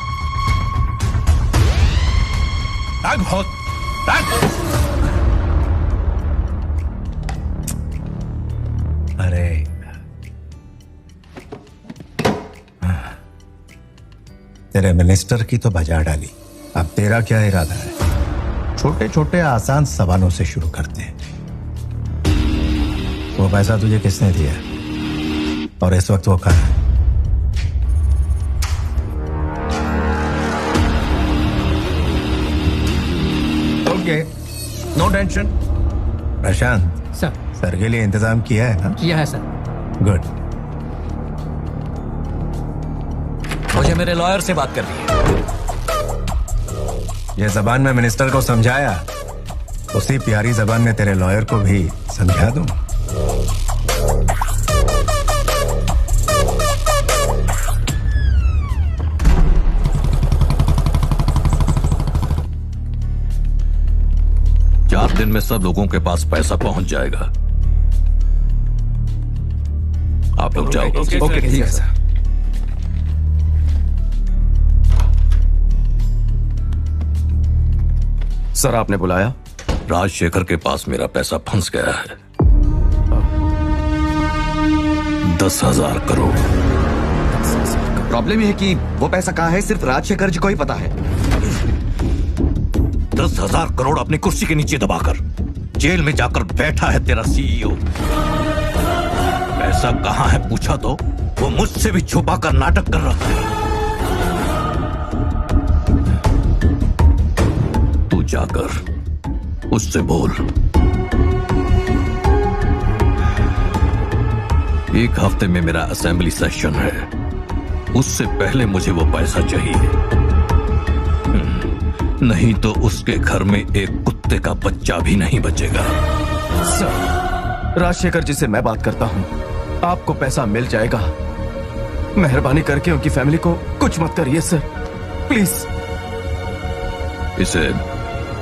अरे तेरे मिनिस्टर की तो बजा डाली, अब तेरा क्या इरादा है? छोटे छोटे आसान सवालों से शुरू करते हैं। वो पैसा तुझे किसने दिया और इस वक्त वो कहाँ है? Okay, no tension. Prashant sir के लिए इंतजाम किया है ना? किया है सर। गुड। मुझे मेरे लॉयर से बात करनी है। ये जबान में मिनिस्टर को समझाया, उसी प्यारी जबान में तेरे लॉयर को भी समझा दूं। चार दिन में सब लोगों के पास पैसा पहुंच जाएगा। आप लोग जाओ। ओके, ठीक है सर। सर, आपने बुलाया? राजशेखर के पास मेरा पैसा फंस गया है। 10,000 करोड़। प्रॉब्लम यह है कि वो पैसा कहाँ है सिर्फ राजशेखर जी को ही पता है। 10,000 करोड़ अपनी कुर्सी के नीचे दबाकर जेल में जाकर बैठा है तेरा सीईओ। पैसा कहाँ है पूछा तो वो मुझसे भी छुपाकर नाटक कर रहा है। तू जाकर उससे बोल, 1 हफ्ते में मेरा असेंबली सेशन है, उससे पहले मुझे वो पैसा चाहिए। नहीं तो उसके घर में एक कुत्ते का बच्चा भी नहीं बचेगा। सर, राजशेखर जी से मैं बात करता हूँ, आपको पैसा मिल जाएगा। मेहरबानी करके उनकी फैमिली को कुछ मत करिए सर, प्लीज। इसे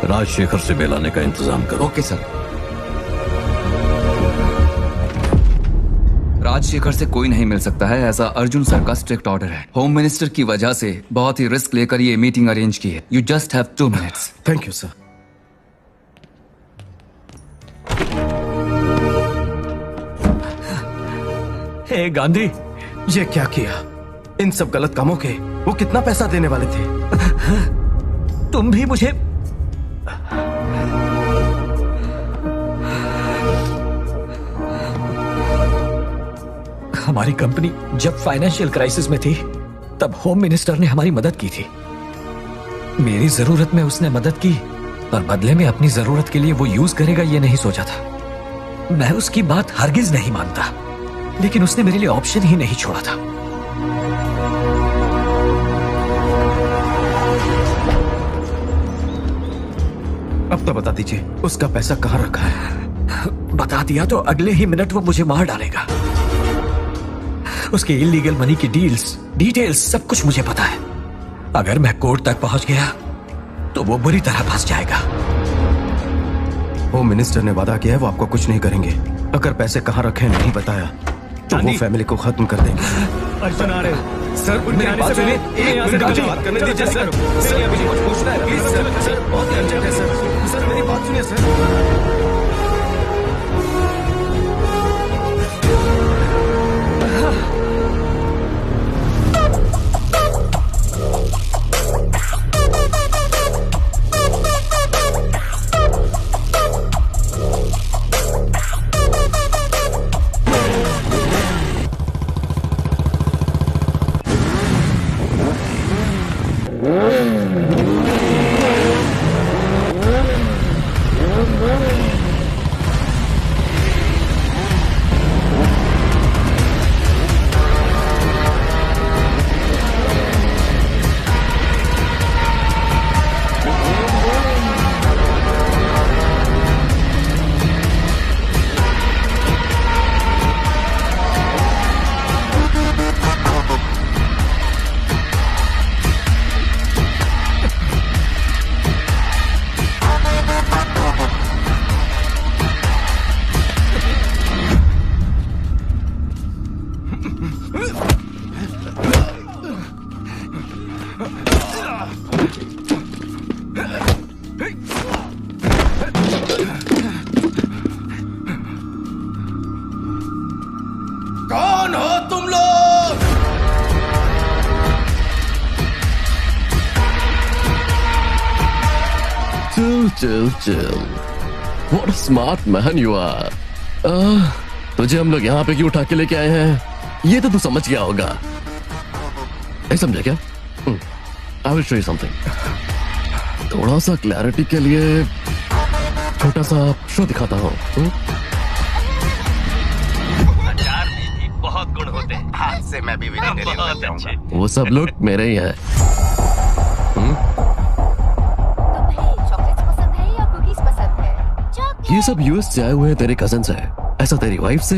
राजशेखर से मिलाने का इंतजाम करो। Okay sir. राजशेखर से कोई नहीं मिल सकता है, ऐसा अर्जुन सर का स्ट्रिक्ट ऑर्डर है। होम मिनिस्टर की वजह से बहुत ही रिस्क लेकर ये मीटिंग अरेंज की है। You just have 2 minutes. Thank you sir. ए गांधी, ये क्या किया? इन सब गलत कामों के वो कितना पैसा देने वाले थे? तुम भी मुझे हमारी कंपनी जब फाइनेंशियल क्राइसिस में थी तब होम मिनिस्टर ने हमारी मदद की थी। मेरी जरूरत में उसने मदद की और बदले में अपनी जरूरत के लिए वो यूज करेगा ये नहीं सोचा था। मैं उसकी बात हरगिज नहीं मानता, लेकिन उसने मेरे लिए ऑप्शन ही नहीं छोड़ा था। अब तो बता दीजिए उसका पैसा कहाँ रखा है? बता दिया तो अगले ही मिनट वो मुझे मार डालेगा। उसके इलीगल मनी की डिटेल्स सब कुछ मुझे पता है। अगर मैं कोर्ट तक पहुंच गया तो वो बुरी तरह फंस जाएगा। होम मिनिस्टर ने वादा किया है वो आपको कुछ नहीं करेंगे। अगर पैसे कहाँ रखे नहीं बताया तो वो फैमिली को खत्म कर देंगे। अर्जुन आ रहे सर, उनकी बात सुनिए। एक मिनट मुझे बात करने दीजिए सर। सर, ये मुझे कुछ पूछना है प्लीज सर। सर, बहुत ही अर्जेंट है सर। सर, मेरी बात सुनिए सर। कौन हो तुम लोग? Chill. What a smart man you are. तुझे हम लोग यहाँ पे क्यों उठा के लेके आए हैं ये तो तू समझ गया होगा। नहीं समझा क्या? I will show you something. थोड़ा सा क्लैरिटी के लिए छोटा सा शो दिखाता हूँ। अचार में भी बहुत गुण होते हैं। आज से मैं भी वेजिटेरियन बन जाऊंगा। वो सब लोग मेरे ही हैं। ये सब यूएस से आए हुए हैं तेरे कजन्स हैं। ऐसा तेरी वाइफ से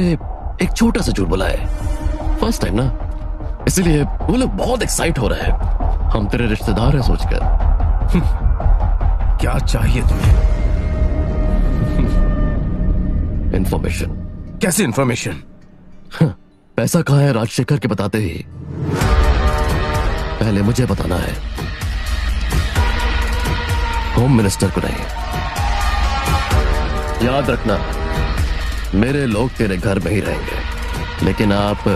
एक छोटा सा झूठ बोला है फर्स्ट टाइम ना, इसीलिए वो लोग बहुत एक्साइट हो रहे हैं। हम तेरे रिश्तेदार हैं सोचकर। क्या चाहिए तुम्हें? इंफॉर्मेशन। कैसी इंफॉर्मेशन? पैसा कहाँ है राजशेखर के बताते ही पहले मुझे बताना है, होम मिनिस्टर को नहीं। याद रखना मेरे लोग तेरे घर में ही रहेंगे, लेकिन आप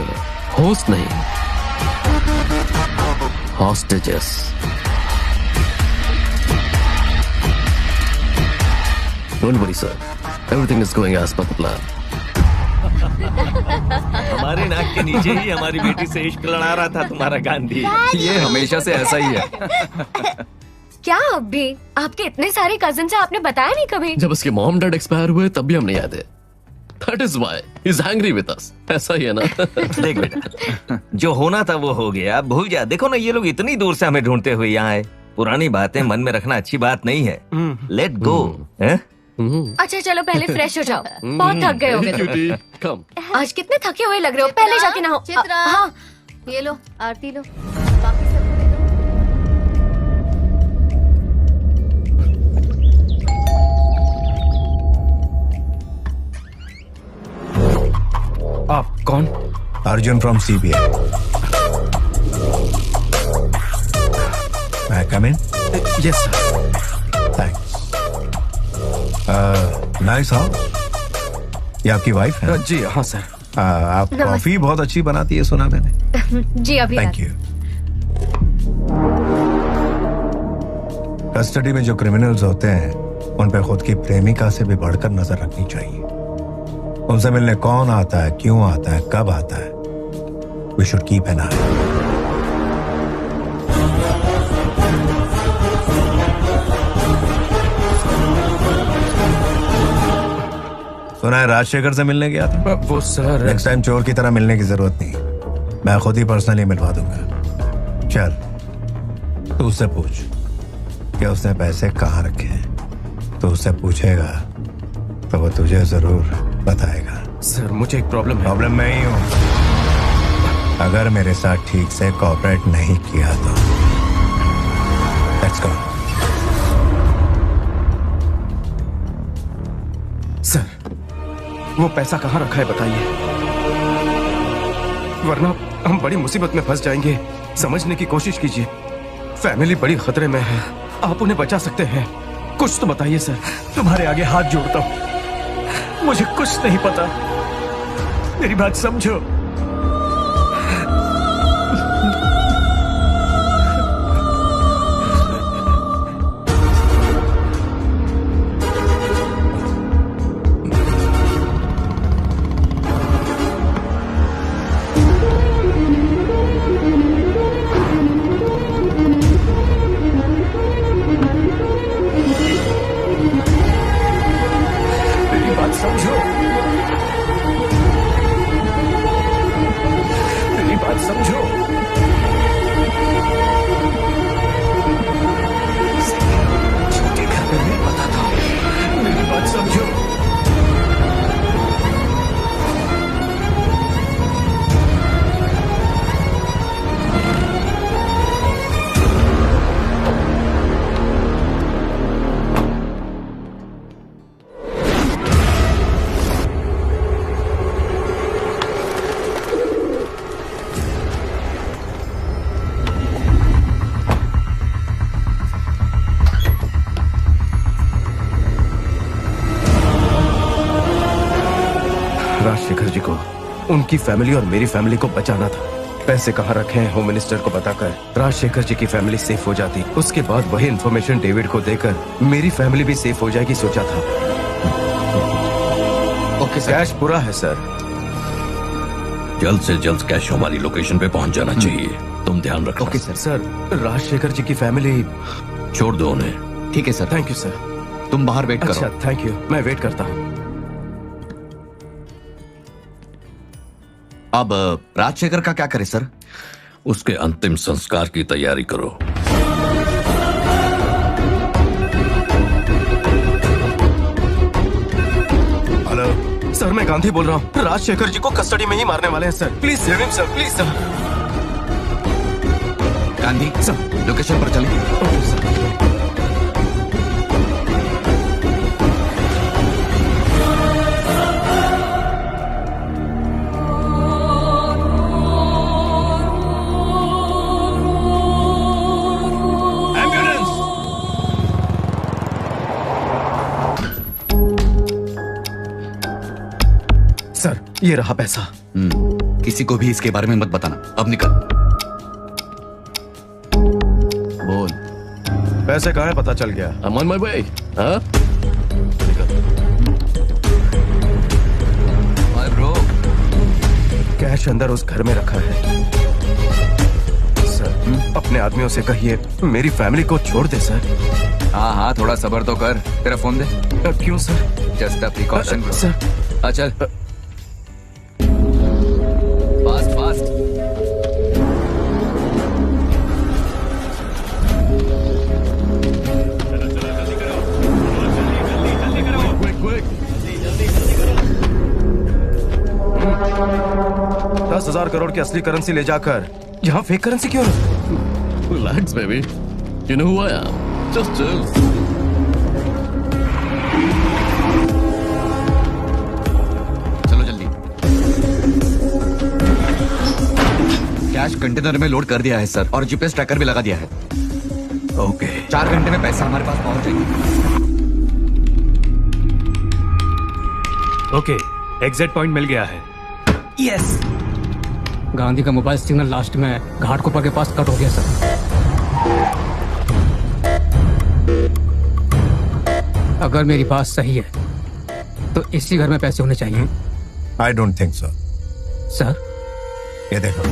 होस्ट नहीं, hostages. Don't worry sir, everything is going as per the plan. हमारे नाक के नीचे ही हमारी बेटी से इश्क लड़ा रहा था तुम्हारा गांधी। ये हमेशा से ऐसा ही है। क्या अब भी आपके इतने सारे कजिन से आपने बताया नहीं कभी? जब उसके मॉम डैड एक्सपायर हुए तब भी हम नहीं आए थे। That is why he's angry with us. ऐसा ही है ना? देख बेटा, जो होना था वो हो गया, भूल जा। देखो ना, ये लोग इतनी दूर से हमें ढूंढते हुए यहाँ आए। पुरानी बातें मन में रखना अच्छी बात नहीं है। Let go. अच्छा चलो पहले फ्रेश हो जाओ, बहुत थक गए होगे। आज कितने थके हुए लग रहे हो, पहले जाके नहाओ। चित्रा, हाँ ये लो आरती लो, बाकी सबको दे दो। आप कौन? Arjun from CBI. May come in? Yes sir. Thanks. Nice house. ये आपकी वाइफ है? जी हाँ सर। आप नमस्ते। कॉफी बहुत अच्छी बनाती है सुना मैंने। जी अभी थैंक यू। कस्टडी में जो क्रिमिनल्स होते हैं उन पे खुद की प्रेमिका से भी बढ़कर नजर रखनी चाहिए। उनसे मिलने कौन आता है, क्यों आता है, कब आता है, वी शुड कीप एन आई। सुना है राजशेखर से मिलने गया था। वो सर नेक्स्ट टाइम चोर की तरह मिलने की जरूरत नहीं, मैं खुद ही पर्सनली मिलवा दूंगा। चल तू उससे पूछ कि उसने पैसे कहाँ रखे हैं। तो उससे पूछेगा तो वो तुझे जरूर बताएगा। सर मुझे एक प्रॉब्लम है। प्रॉब्लम मैं ही हूं। अगर मेरे साथ ठीक से कोऑपरेट नहीं किया तो लेट्स गो। सर वो पैसा कहाँ रखा है बताइए, वरना हम बड़ी मुसीबत में फंस जाएंगे। समझने की कोशिश कीजिए, फैमिली बड़ी खतरे में है, आप उन्हें बचा सकते हैं। कुछ तो बताइए सर। तुम्हारे आगे हाथ जोड़ता हूं, मुझे कुछ नहीं पता, मेरी बात समझो। मेरी बात समझो, मेरी बात समझो। छोटे घर में मैं बताता हूं, मेरी बात समझो। राजशेखर जी को, उनकी फैमिली और मेरी फैमिली को बचाना था। पैसे कहाँ रखे हैं होम मिनिस्टर को बताकर राजशेखर जी की फैमिली सेफ हो जाती। उसके बाद वही इन्फॉर्मेशन डेविड को देकर मेरी फैमिली भी सेफ हो जाएगी सोचा था। Okay sir. कैश पूरा है सर। जल्द से जल्द कैश हमारी लोकेशन पे पहुंच जाना चाहिए, तुम ध्यान रखना। Okay sir. सर राजशेखर जी की फैमिली छोड़ दो उन्हें। ठीक है सर। Thank you sir. तुम बाहर वेट करो। अच्छा थैंक यू, मैं वेट करता हूँ। अब राजशेखर का क्या करें सर? उसके अंतिम संस्कार की तैयारी करो। हेलो सर मैं गांधी बोल रहा हूँ। राजशेखर जी को कस्टडी में ही मारने वाले हैं sir. Please save him sir, please sir. Gandhi sir location पर चलें। Okay sir. सर ये रहा पैसा। किसी को भी इसके बारे में मत बताना। अब निकल। बोल। पैसे कहाँ है पता चल गया। I'm on my way. हाँ? Hi bro. कैश अंदर उस घर में रखा है सर। अपने आदमियों से कहिए मेरी फैमिली को छोड़ दे सर। हाँ हाँ थोड़ा सब्र तो कर। तेरा फोन दे। क्यों sir? Just a precaution bro. Sir चल फास्ट फास्ट। $10,000 करोड़ की असली करेंसी ले जाकर यहाँ फेक करेंसी क्यों? Relax, baby. You know who I am. Just chill. चलो जल्दी। कैश कंटेनर में लोड कर दिया है सर, और जीपीएस ट्रैकर भी लगा दिया है। ओके 4 घंटे में पैसा हमारे पास पहुंच जाएगा। ओके एग्जिट पॉइंट मिल गया है। यस। गांधी का मोबाइल सिग्नल लास्ट में घाटकोपर के पास कट हो गया सर। अगर मेरी बात सही है तो इसी घर में पैसे होने चाहिए। I don't think so. Sir ये देखो,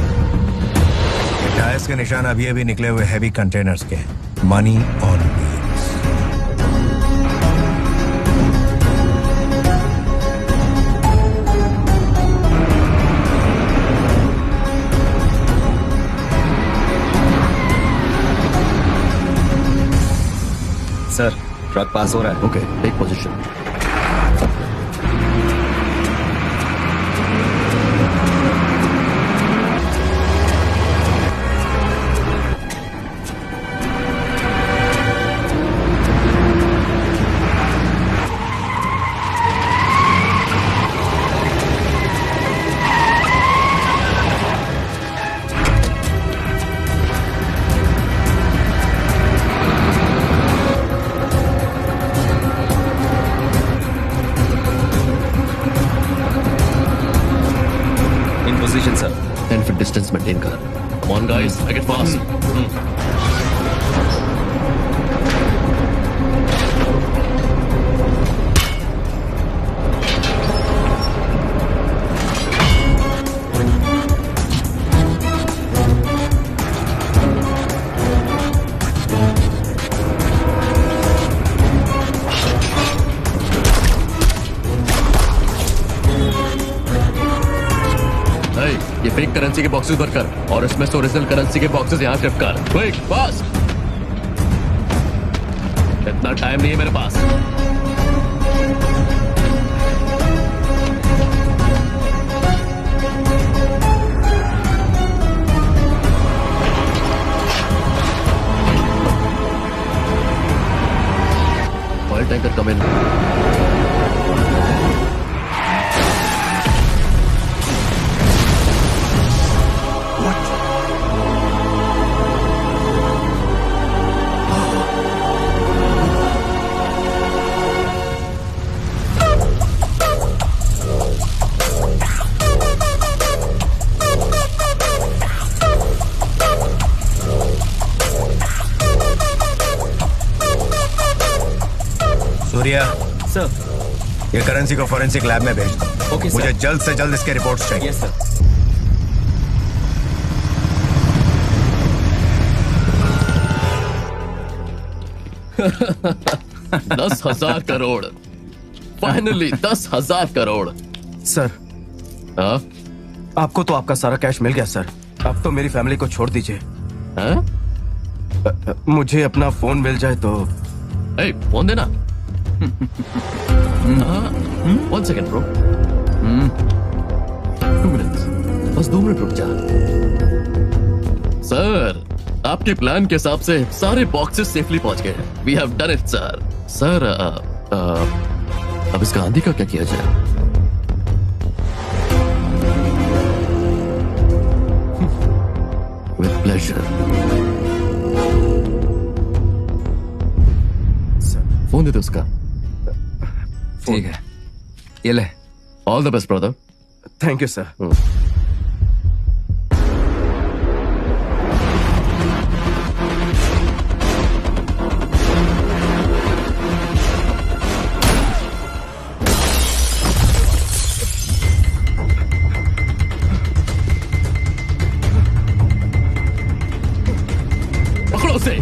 ये टायर्स के निशान अभी निकले हुए हैवी कंटेनर्स के। Money on wheels. Sir truck pass हो रहा है। Okay, take position. Position sir. 10 feet distance maintain कर। Come on guys, make it fast. ये फेक करेंसी के बॉक्सेस भर कर और इसमें से ओरिजिनल करेंसी के बॉक्सेस यहाँ शिफ्ट कर। Quick, fast. इतना टाइम नहीं है मेरे पास। ऑयल टैंकर कम इन। सूर्या सर, ये करेंसी को फोरेंसिक लैब में भेज दो। ओके मुझे सर। जल्द से जल्द इसके रिपोर्ट्स चाहिए। Yes sir. दस 10,000 करोड़। फाइनली 10,000 करोड़। सर, हाँ? आपको तो आपका सारा कैश मिल गया सर। अब तो मेरी फैमिली को छोड़ दीजिए। मुझे अपना फोन मिल जाए तो। फोन देना। 1 second bro। 2 minutes, बस 2 मिनट रुक जा। सर, आपके प्लान के हिसाब से सारे बॉक्सेस सेफली पहुंच गए हैं। We have done it sir. Sir, अब इस गांधी का क्या किया जाए? With pleasure. फोन दे दो उसका। ठीक है, ये ले। All the best brother. Thank you sir. पकड़ो उसे।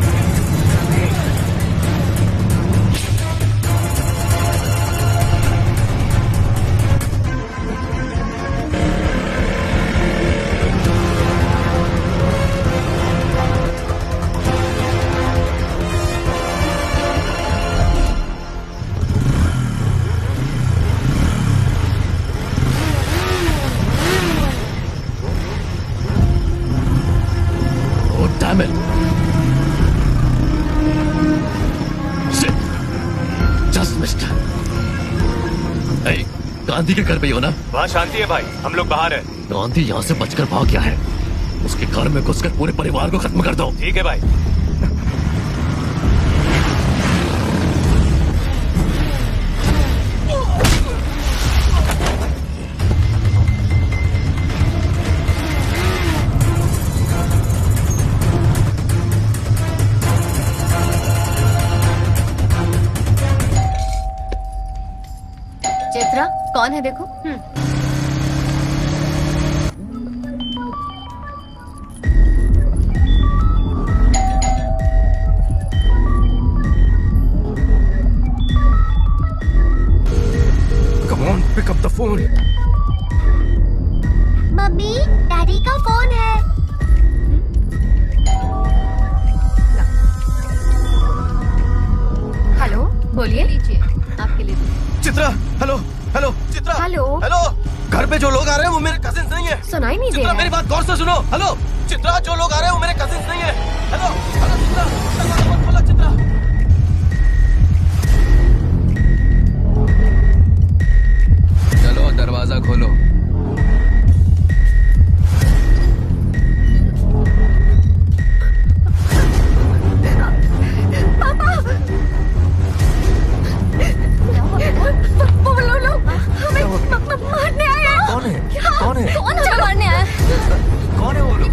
Damn it! Shit! Just missed. Hey, Gandhi के घर पे ही हो ना? वहाँ शांति है भाई, हम लोग बाहर हैं। गांधी यहाँ से बचकर भाग गया है। उसके घर में घुसकर पूरे परिवार को खत्म कर दो। ठीक है भाई। कौन है देखो। Come on, pick up the phone. Mummy daddy का फोन है। हेलो, बोलिए। लीजिए, आपके लिए। Chitra, hello hello Chitra, hello. Hello. घर पे जो लोग आ रहे हैं वो मेरे कजिन्स नहीं है। सुनाई नहीं दे चित्रा रहा है। मेरी बात गौर से सुनो। हेलो चित्रा, जो लोग आ रहे हैं वो मेरे कजिन्स नहीं है। हेलो हेलो चित्रा, दरवाजा मत खोलो चित्रा। चलो दरवाजा खोलो। वो लोग हमें मारने आए हैं। कौन है? कौन है? कौन हमें मारने आया है? कौन है वो लोग?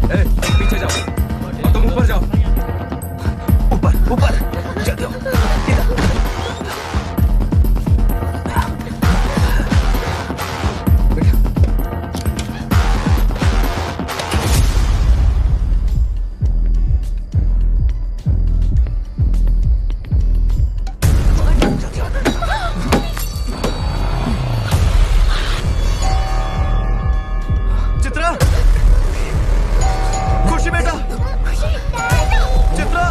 ए, पीछे जाओ और तुम ऊपर जाओ। ऊपर ऊपर जल्दी आओ। चित्रा, खुशी बेटा, चित्रा।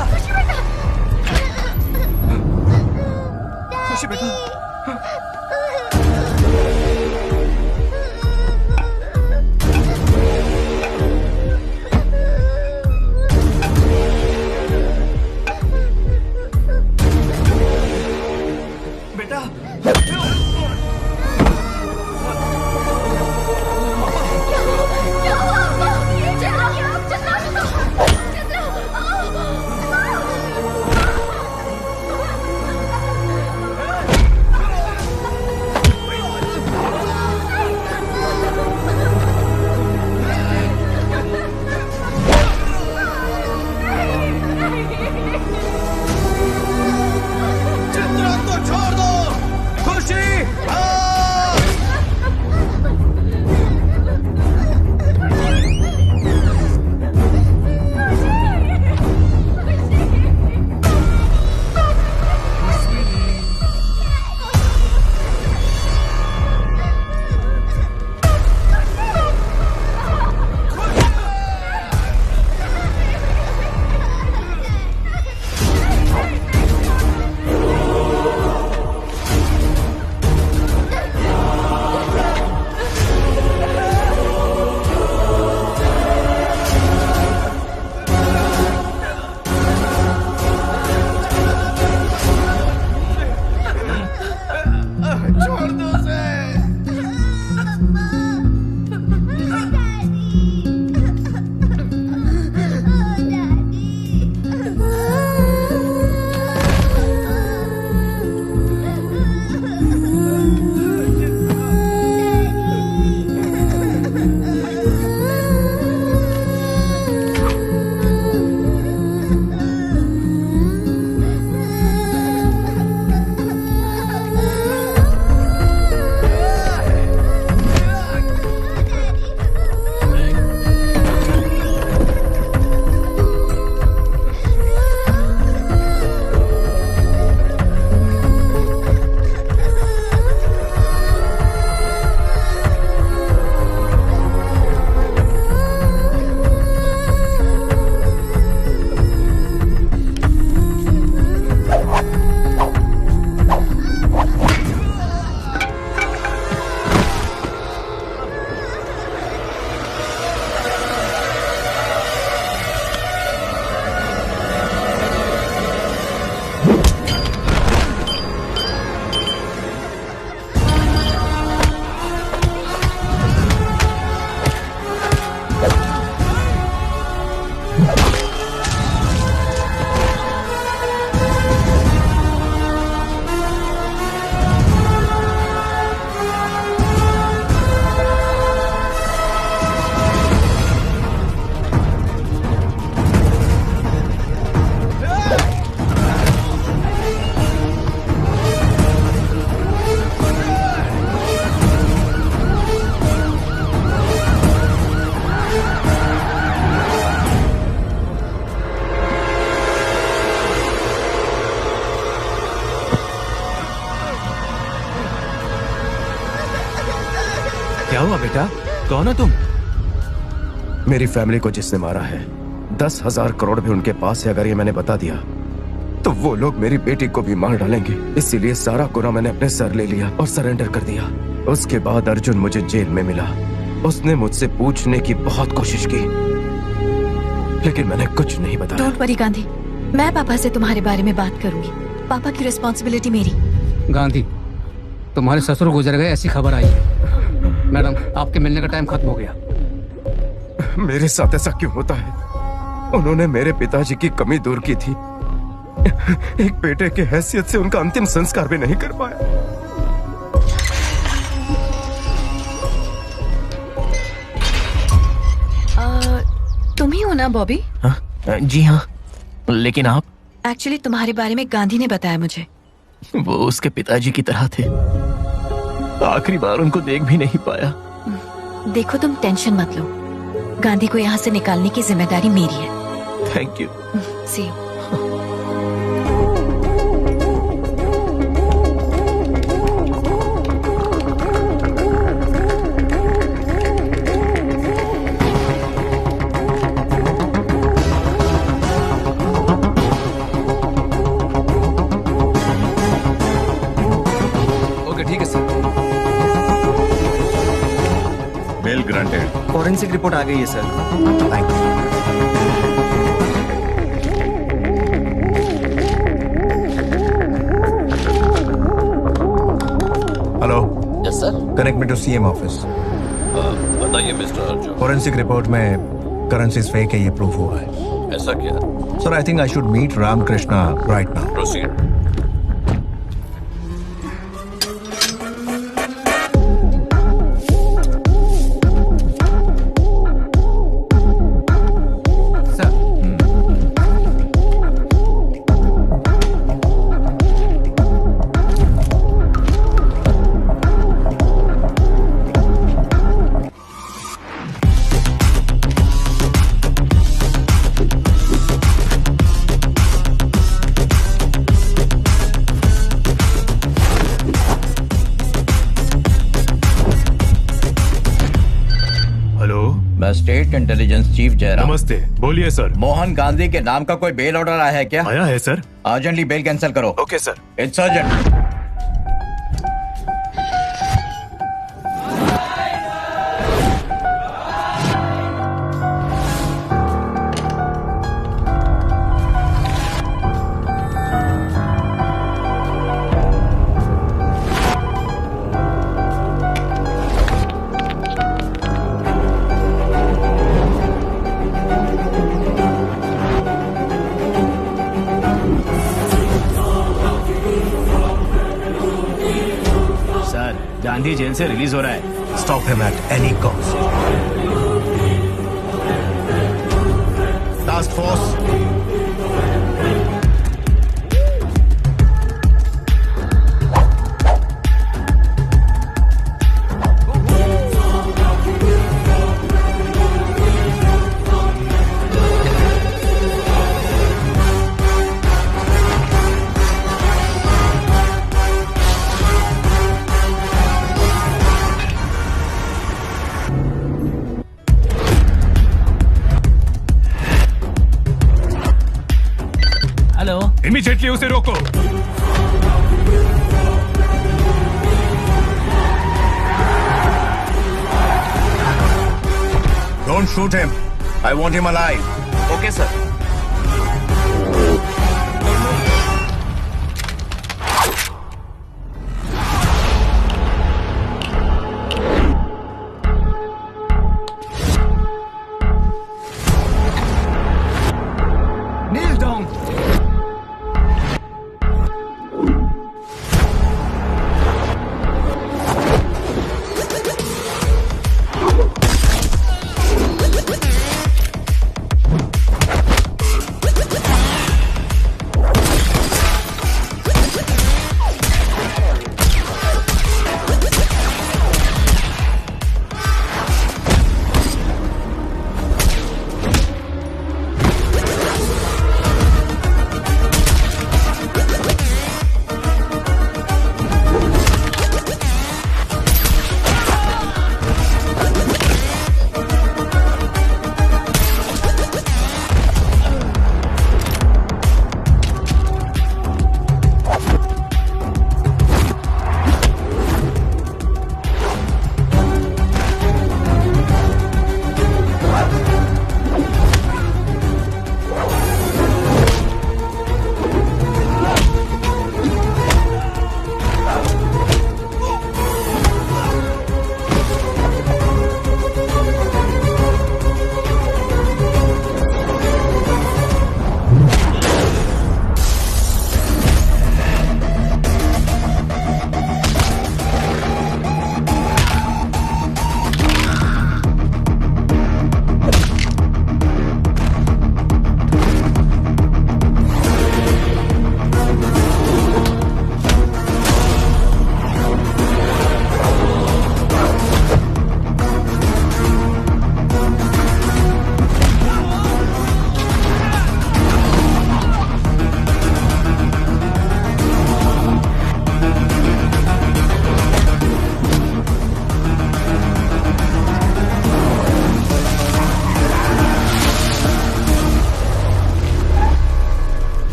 हुआ बेटा? कौन हो तुम? मेरी फैमिली को जिसने मारा है 10,000 करोड़ भी उनके पास है। अगर ये मैंने बता दिया तो वो लोग मेरी बेटी को भी मार डालेंगे। इसीलिए सारा गुनाह मैंने अपने सर ले लिया और सरेंडर कर दिया। उसके बाद अर्जुन मुझे जेल में मिला। उसने मुझसे पूछने की बहुत कोशिश की, लेकिन मैंने कुछ नहीं बताया। डोंट वरी गांधी, मैं पापा से तुम्हारे बारे में बात करूंगी। पापा की रिस्पॉन्सिबिलिटी मेरी। गांधी, तुम्हारे ससुर गुजर गए ऐसी खबर आई है। मैडम, आपके मिलने का टाइम खत्म हो गया। मेरे साथ ऐसा क्यों होता है? उन्होंने मेरे पिताजी की कमी दूर की थी। एक बेटे के हैसियत से उनका अंतिम संस्कार भी नहीं कर पाया। तुम ही हो ना बॉबी? जी हाँ, लेकिन आप? एक्चुअली तुम्हारे बारे में गांधी ने बताया मुझे। वो उसके पिताजी की तरह थे। आखिरी बार उनको देख भी नहीं पाया। देखो, तुम टेंशन मत लो। गांधी को यहाँ से निकालने की जिम्मेदारी मेरी है। Thank you. सी फॉरेंसिक रिपोर्ट आ गई है sir. Thank you. Hello. Yes sir. Connect me to CM office. बताइए मिस्टर अर्जुन। फॉरेंसिक रिपोर्ट में करेंसीज फेक है, ये प्रूफ हुआ है। ऐसा क्या? Sir, I think I should meet Ramakrishna right now. Proceed. State intelligence chief Jayaram. नमस्ते, बोलिए सर। मोहन गांधी के नाम का कोई बेल ऑर्डर आया है क्या? आया है सर। अर्जेंटली बेल कैंसिल करो। Okay sir. It's urgent. Gandhi jail से रिलीज हो रहा है। Stop him at any cost. Task force, immediately उसे रोको। Don't shoot him, I want him alive. Okay sir.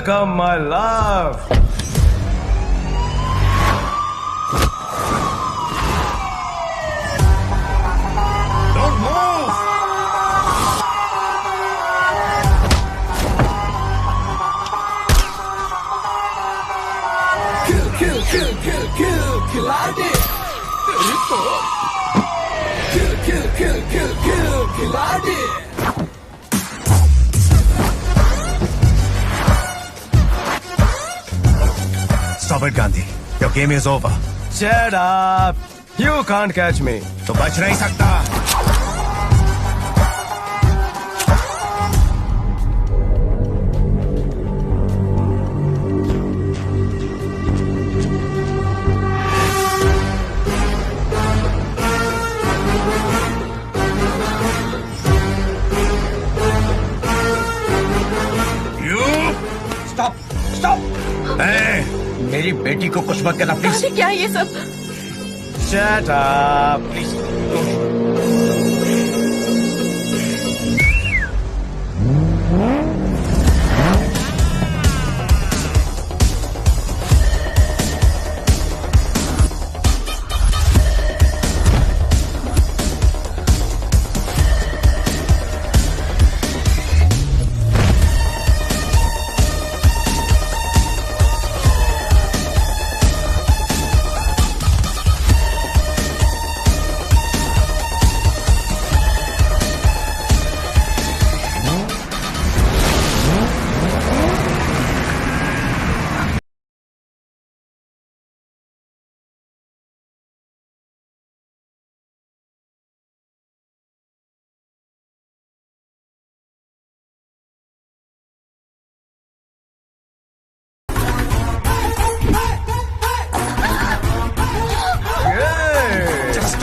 Welcome my love. Stop it, Gandhi. Your game is over. Shut up. You can't catch me. तो बच नहीं सकता। Stop stop. मेरी बेटी को कुछ मत करना प्लीज। क्या है ये सब? Shut up. Please.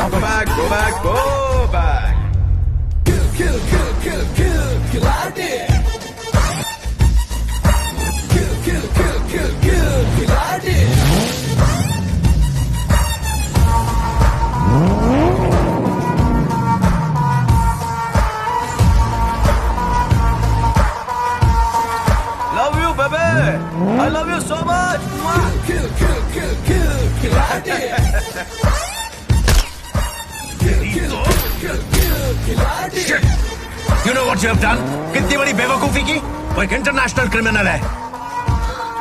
Go back, go back, go back. Kill, I did. Kill, I did. Love you, baby. I love you so much. Kill, I did. Shit. You know what you have done? कितनी बड़ी बेवकूफी की। वो एक इंटरनेशनल क्रिमिनल है,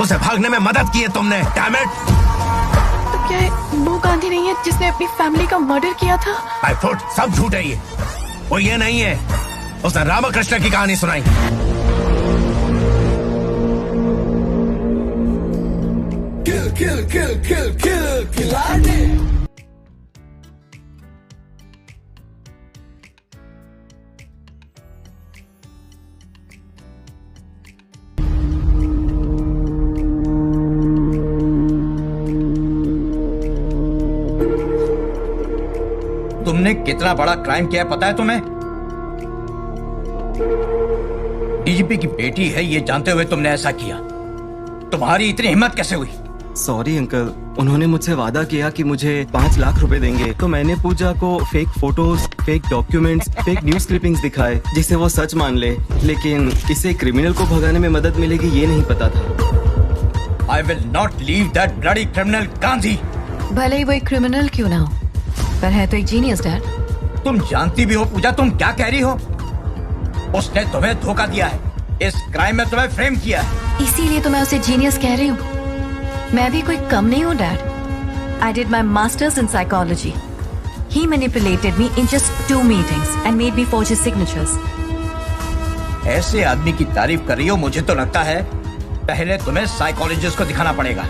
उसे भागने में मदद की है तुमने। Damn it! तो क्या वो गांधी नहीं है जिसने अपनी फैमिली का मर्डर किया था? I thought सब झूठ है ये। वो ये नहीं है। उसने रामकृष्ण की कहानी सुनाई। Kill, I did. तुमने कितना बड़ा क्राइम किया है पता है तुम्हें? डीजीपी की बेटी है ये जानते हुए तुमने ऐसा किया। तुम्हारी इतनी हिम्मत कैसे हुई? सॉरी अंकल, उन्होंने मुझसे वादा किया कि मुझे 5 लाख रुपए देंगे, तो मैंने पूजा को fake photos, fake documents, fake news clippings दिखाए जिसे वो सच मान ले, लेकिन इसे क्रिमिनल को भगाने में मदद मिलेगी ये नहीं पता था। I will not leave that bloody criminal Gandhi. भले ही वो एक क्रिमिनल क्यों ना हो, पर है तो एक जीनियस डैड। तुम जानती भी हो पूजा तुम क्या कह रही हो? उसने तुम्हें धोखा दिया है, इस क्राइम में तुम्हें फ्रेम किया है। इसीलिए तो मैं उसे जीनियस कह रही हूँ। मैं भी कोई कम नहीं हूँ dad. I did my masters in psychology. He manipulated me in just 2 meetings and made me forge his signatures. ऐसे आदमी की तारीफ कर रही हो, मुझे तो लगता है पहले तुम्हें साइकोलॉजिस्ट को दिखाना पड़ेगा।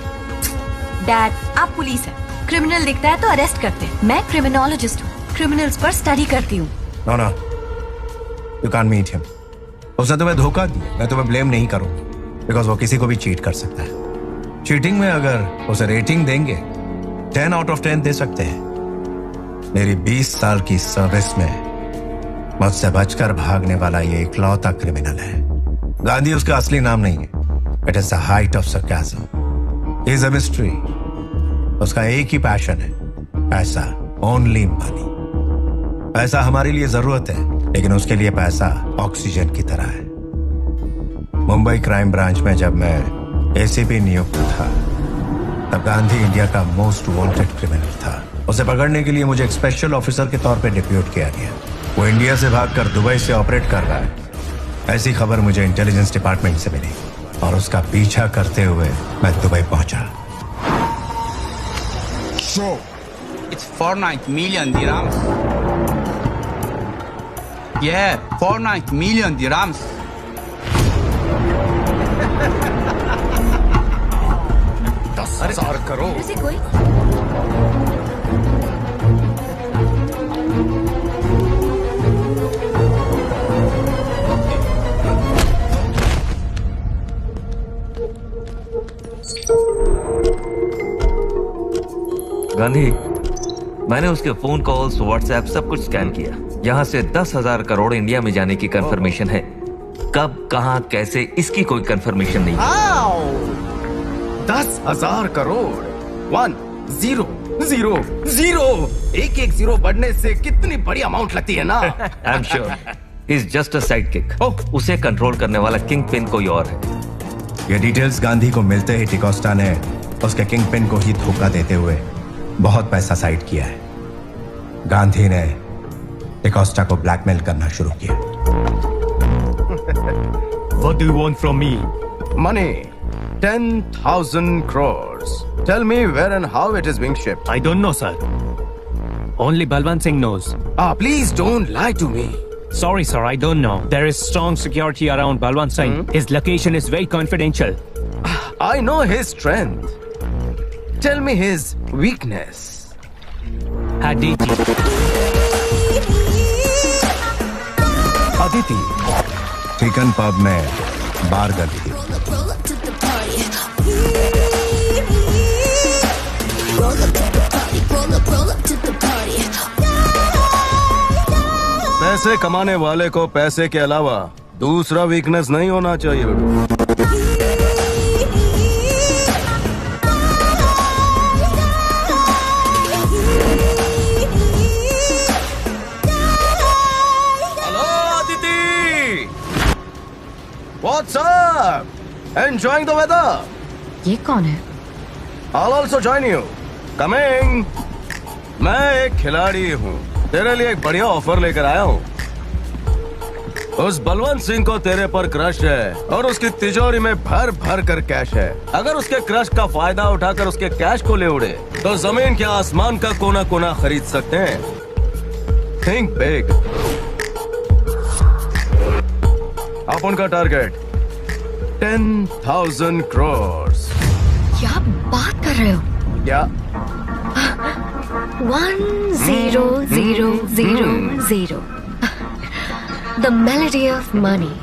डैड, आप पुलिस है, क्रिमिनल दिखता है तो अरेस्ट करते हैं। मैं क्रिमिनोलॉजिस्ट हूँ, क्रिमिनल्स पर स्टडी करती हूँ। No, no. You can't meet him. उसने तुम्हें धोखा दिया, मैं तुम्हें ब्लेम नहीं करूँ, बिकॉज वो किसी को भी चीट कर सकता है। चीटिंग में अगर उसे रेटिंग देंगे 10 out of 10 दे सकते हैं। मेरी 20 साल की सर्विस में मुझसे बचकर भागने वाला ये इकलौता क्रिमिनल है। गांधी उसका असली नाम नहीं है। It is the height of sarcasm. He is a mystery. उसका एक ही पैशन है, पैसा, ओनली मनी। पैसा हमारे लिए जरूरत है, लेकिन उसके लिए पैसा ऑक्सीजन की तरह है। मुंबई क्राइम ब्रांच में जब मैं एसीपी नियुक्त था तब गांधी इंडिया का मोस्ट वांटेड क्रिमिनल था। उसे पकड़ने के लिए मुझे एक स्पेशल ऑफिसर के तौर पे डिप्यूट किया गया। वो इंडिया से भागकर दुबई से ऑपरेट कर रहा है, ऐसी खबर मुझे इंटेलिजेंस डिपार्टमेंट से मिली और उसका पीछा करते हुए मैं दुबई पहुंचा। So, it's 490 million dirhams. Yeah, 490 million dirhams. $10,000 crore. ऐसे कोई गांधी, मैंने उसके फोन कॉल्स, व्हाट्सएप सब कुछ स्कैन किया। यहाँ से 10,000 करोड़ इंडिया में जाने की कंफर्मेशन है। कब, कहाँ, कैसे, इसकी कोई कंफर्मेशन नहीं। 10,000 करोड़। 1 0 0 0 एक एक जीरो बढ़ने से कितनी बड़ी अमाउंट लगती है ना। I am sure is just a side kick. उसे कंट्रोल करने वाला किंग पिन कोई और है। ये डिटेल्स गांधी को मिलते ही डिकोस्टा ने उसके किंग पिन को ही धोखा देते हुए बहुत पैसा साइड किया है। गांधी ने डिकोस्टा को ब्लैकमेल करना शुरू किया। What do you want from me? Money. 10,000 crores. Tell me where and how it is being shipped. I don't know, sir. Only Balwant Singh knows. Please don't lie to me. Sorry, sir, I don't know. There is strong security around Balwant Singh. His location is very confidential. I know his strength. Tell me his weakness. Aditi. Aditi chicken pub में बार गर्ल थी। पैसे कमाने वाले को पैसे के अलावा दूसरा वीकनेस नहीं होना चाहिए। What's up? Enjoying the weather? ये कौन है? I'll also join you. Coming. मैं एक खिलाड़ी हूँ, तेरे लिए एक बढ़िया ऑफर लेकर आया हूँ। उस बलवंत सिंह को तेरे पर क्रश है और उसकी तिजोरी में भर भर कर कैश है। अगर उसके क्रश का फायदा उठाकर उसके कैश को ले उड़े तो जमीन के आसमान का कोना कोना खरीद सकते हैं। Think big. अपन का टारगेट 10,000 crores। क्या बात कर रहे हो? क्या? 1 0 0 0 0 The melody of money.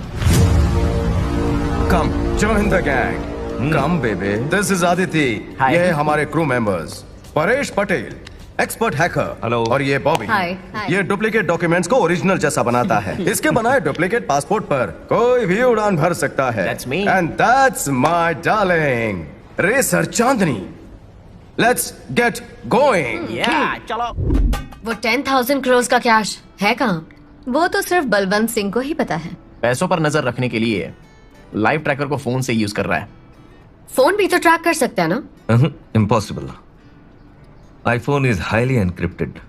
Come, join the gang. Come, baby. This is Aditi. ये है हमारे crew members. Paresh Patel, expert hacker. Hello. और ये बॉबी। Hi. ये डुप्लीकेट डॉक्यूमेंट्स को ओरिजिनल जैसा बनाता है। इसके बनाए डुप्लीकेट पासपोर्ट पर कोई भी उड़ान भर सकता है। That's me. And that's my darling, racer Chandni. Let's get going. चलो। वो 10,000 करोड़ का कैश है कहाँ? वो तो सिर्फ बलवंत सिंह को ही पता है। पैसों पर नजर रखने के लिए लाइव ट्रैकर को फोन से यूज कर रहा है। फोन भी तो ट्रैक कर सकता है ना? Impossible. IPhone is highly encrypted.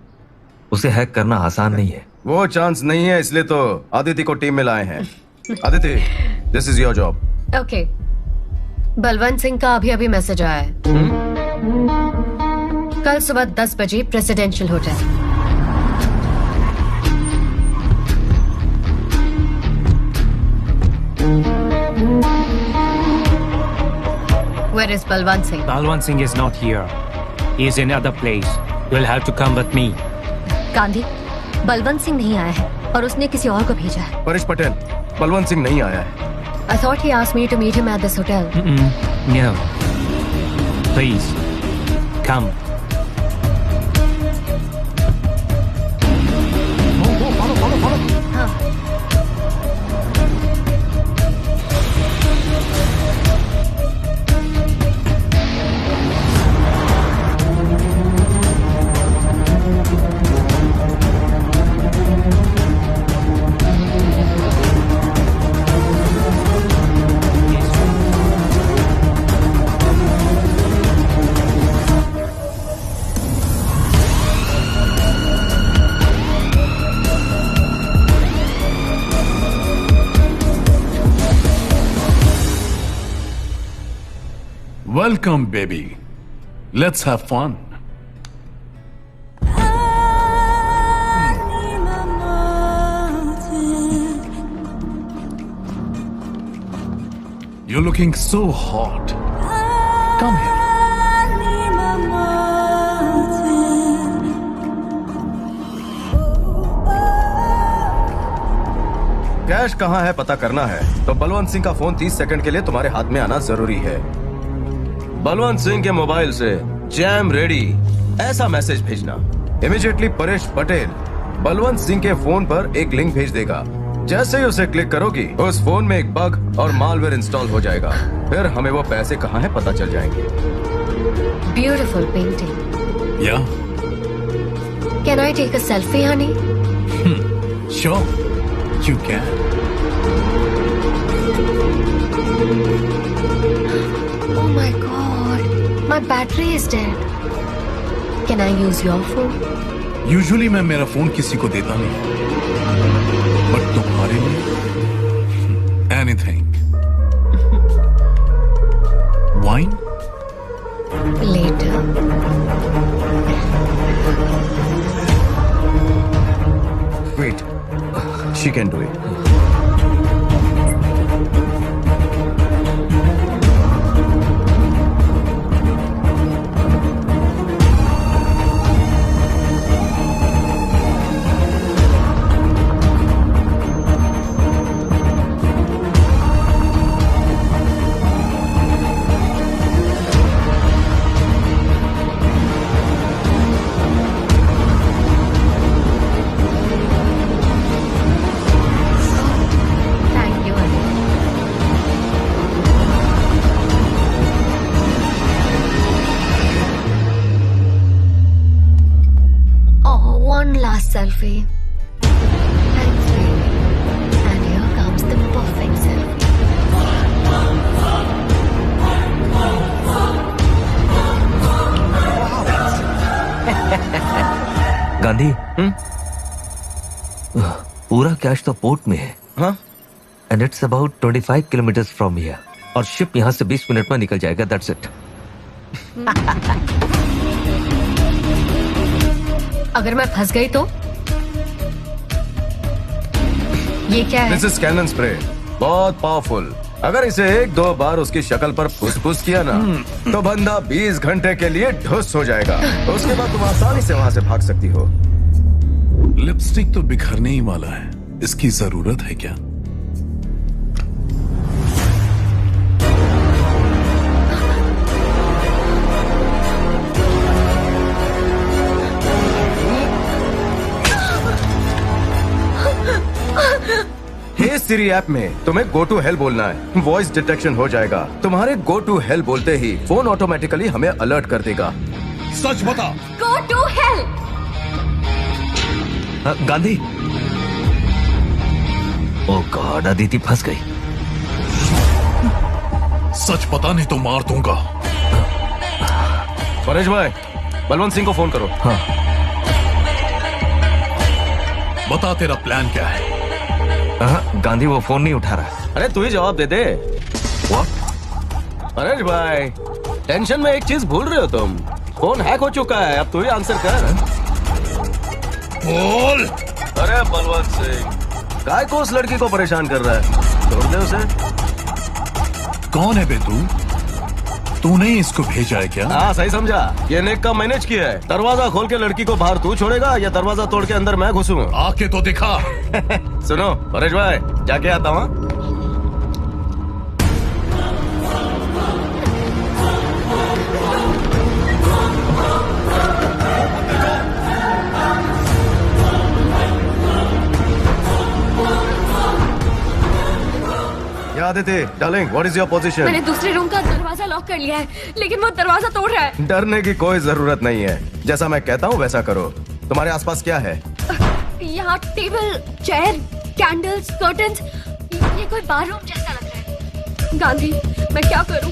उसे हैक करना आसान नहीं है। वो चांस नहीं है, इसलिए तो आदिति को टीम में लाए हैं। Aditi, this is your job. Okay. Balwant Singh का अभी अभी मैसेज आया है। कल सुबह 10 बजे presidential hotel. Where is Balwant Singh? Balwant Singh is not here. He is in other place. You'll have to come with me. Gandhi, Balwant Singh नहीं आया है और उसने किसी और को भेजा है। परेश पटेल, बलवंत सिंह नहीं आया है। I thought he asked me to meet him at this hotel. No. Please, come. Welcome baby, let's have fun. You're looking so hot. Come here. Cash कहाँ है पता करना है तो बलवंत सिंह का फोन 30 सेकंड के लिए तुम्हारे हाथ में आना जरूरी है। बलवंत सिंह के मोबाइल से जैम रेडी ऐसा मैसेज भेजना। इमीडिएटली परेश पटेल बलवंत सिंह के फोन पर एक लिंक भेज देगा। जैसे ही उसे क्लिक करोगी उस फोन में एक बग और मालवेयर इंस्टॉल हो जाएगा। फिर हमें वो पैसे कहाँ है पता चल जाएंगे। Beautiful painting. Yeah. Can I take a selfie, honey? Sure. You can. Oh my God, my battery is dead. Can I use your phone? Usually मैं मेरा फोन किसी को देता नहीं, बट तुम्हारे लिए anything. Wine? Later. Wait, she can do it. Thank you, honey. Oh, one last selfie. Thanks, baby. And here comes the perfect selfie. Gandhi, पूरा कैश तो पोर्ट में है। हाँ? And it's about 25 kilometre from here, और शिप यहाँ से 20 मिनट में निकल जाएगा। That's it. अगर मैं फंस गई तो? ये क्या है? दिस इज कैनन स्प्रे, बहुत पावरफुल। अगर इसे 1-2 बार उसकी शक्ल पर फुस-फुस किया ना तो बंदा 20 घंटे के लिए ढुस हो जाएगा। उसके बाद तुम आसानी से वहाँ से भाग सकती हो। लिपस्टिक तो बिखरने ही वाला है, इसकी जरूरत है क्या? हे सिरी ऐप में तुम्हें गो टू हेल बोलना है, वॉइस डिटेक्शन हो जाएगा। तुम्हारे गो टू हेल बोलते ही फोन ऑटोमेटिकली हमें अलर्ट कर देगा। सच बता। Go to hell! Gandhi, oh God, Aditi फंस गई। सच पता नहीं तो मार दूंगा। परेश भाई, बलवंत सिंह को फोन करो। हाँ। बता तेरा प्लान क्या है? गांधी वो फोन नहीं उठा रहा। अरे तू ही जवाब दे दे। परेश भाई, टेंशन में एक चीज भूल रहे हो तुम। फोन हैक हो चुका है, अब तू ही आंसर कर। बोल। अरे बलवंत सिंह, काय को उस लड़की को परेशान कर रहा है? छोड़ दे उसे। कौन है बे तू? तूने इसको भेजा है क्या? हाँ, सही समझा। ये नेक का मैनेज किया है। दरवाजा खोल के लड़की को बाहर तू छोड़ेगा या दरवाजा तोड़ के अंदर मैं घुसूं? आके तो दिखा। सुनो परेश भाई, जाके आता हूँ। Aditi, darling, what is your position? मैंने दूसरे रूम का दरवाजा लॉक कर लिया है, लेकिन वो दरवाजा तोड़ रहा है। डरने की कोई जरूरत नहीं है। जैसा मैं कहता हूँ वैसा करो। तुम्हारे आसपास क्या है? यहाँ टेबल, चेयर, कैंडल्स, कर्टन्स। ये कोई बार रूम जैसा लग रहा है। गांधी, मैं क्या करूँ?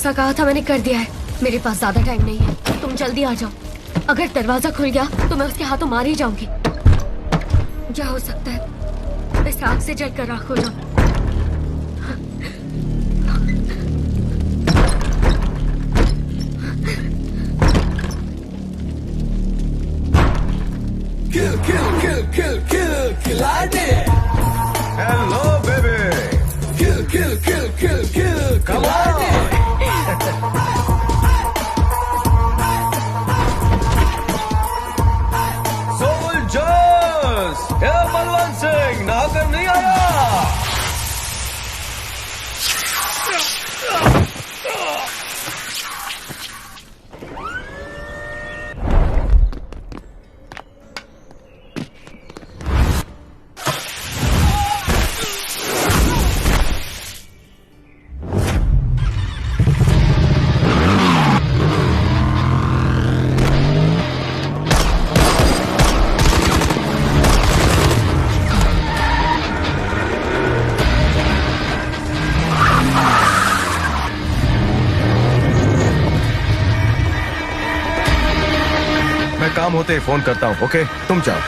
जैसा कहा था मैंने कर दिया है। मेरे पास ज्यादा टाइम नहीं है, तुम जल्दी आ जाओ। अगर दरवाजा खुल गया तो मैं उसके हाथों मार ही जाऊंगी। क्या हो सकता है, मैं आग से जलकर राख हो जाऊं। Kill, kill, kill, kill, kill, kill, I did. Hello, baby. Kill, kill, kill, kill, kill, Come on. Soldiers, ये बलवंत सिंह नहाकर नहीं आया। काम होते ही फोन करता हूँ। ओके, तुम जाओ।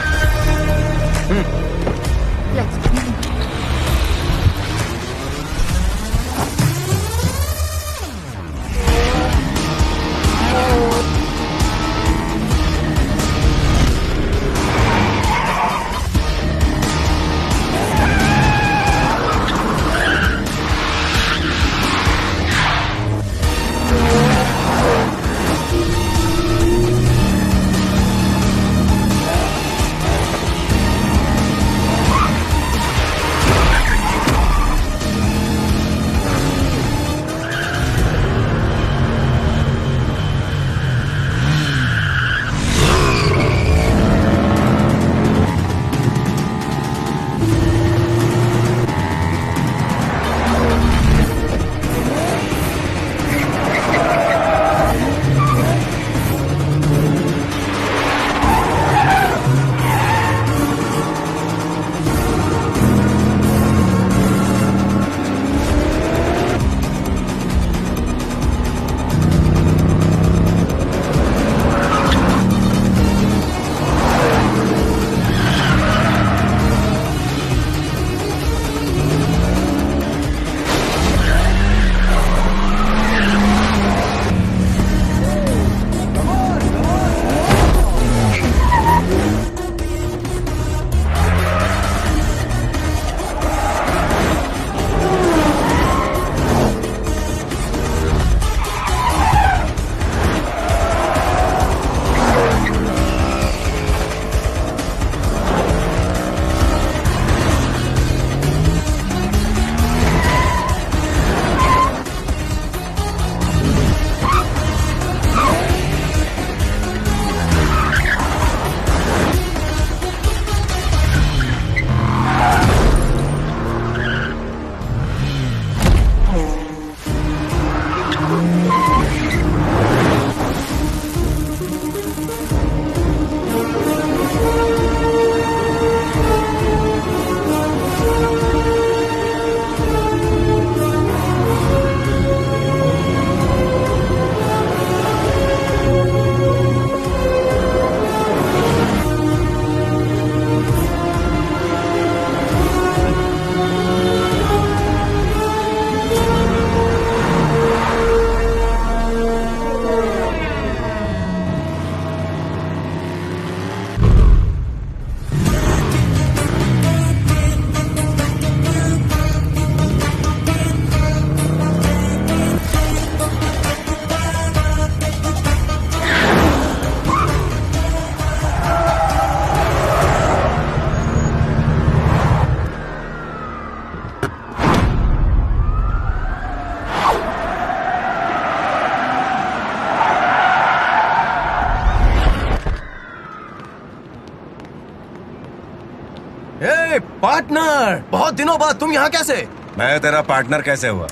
पार्टनर, बहुत दिनों बाद तुम यहाँ कैसे? मैं तेरा पार्टनर कैसे हुआ?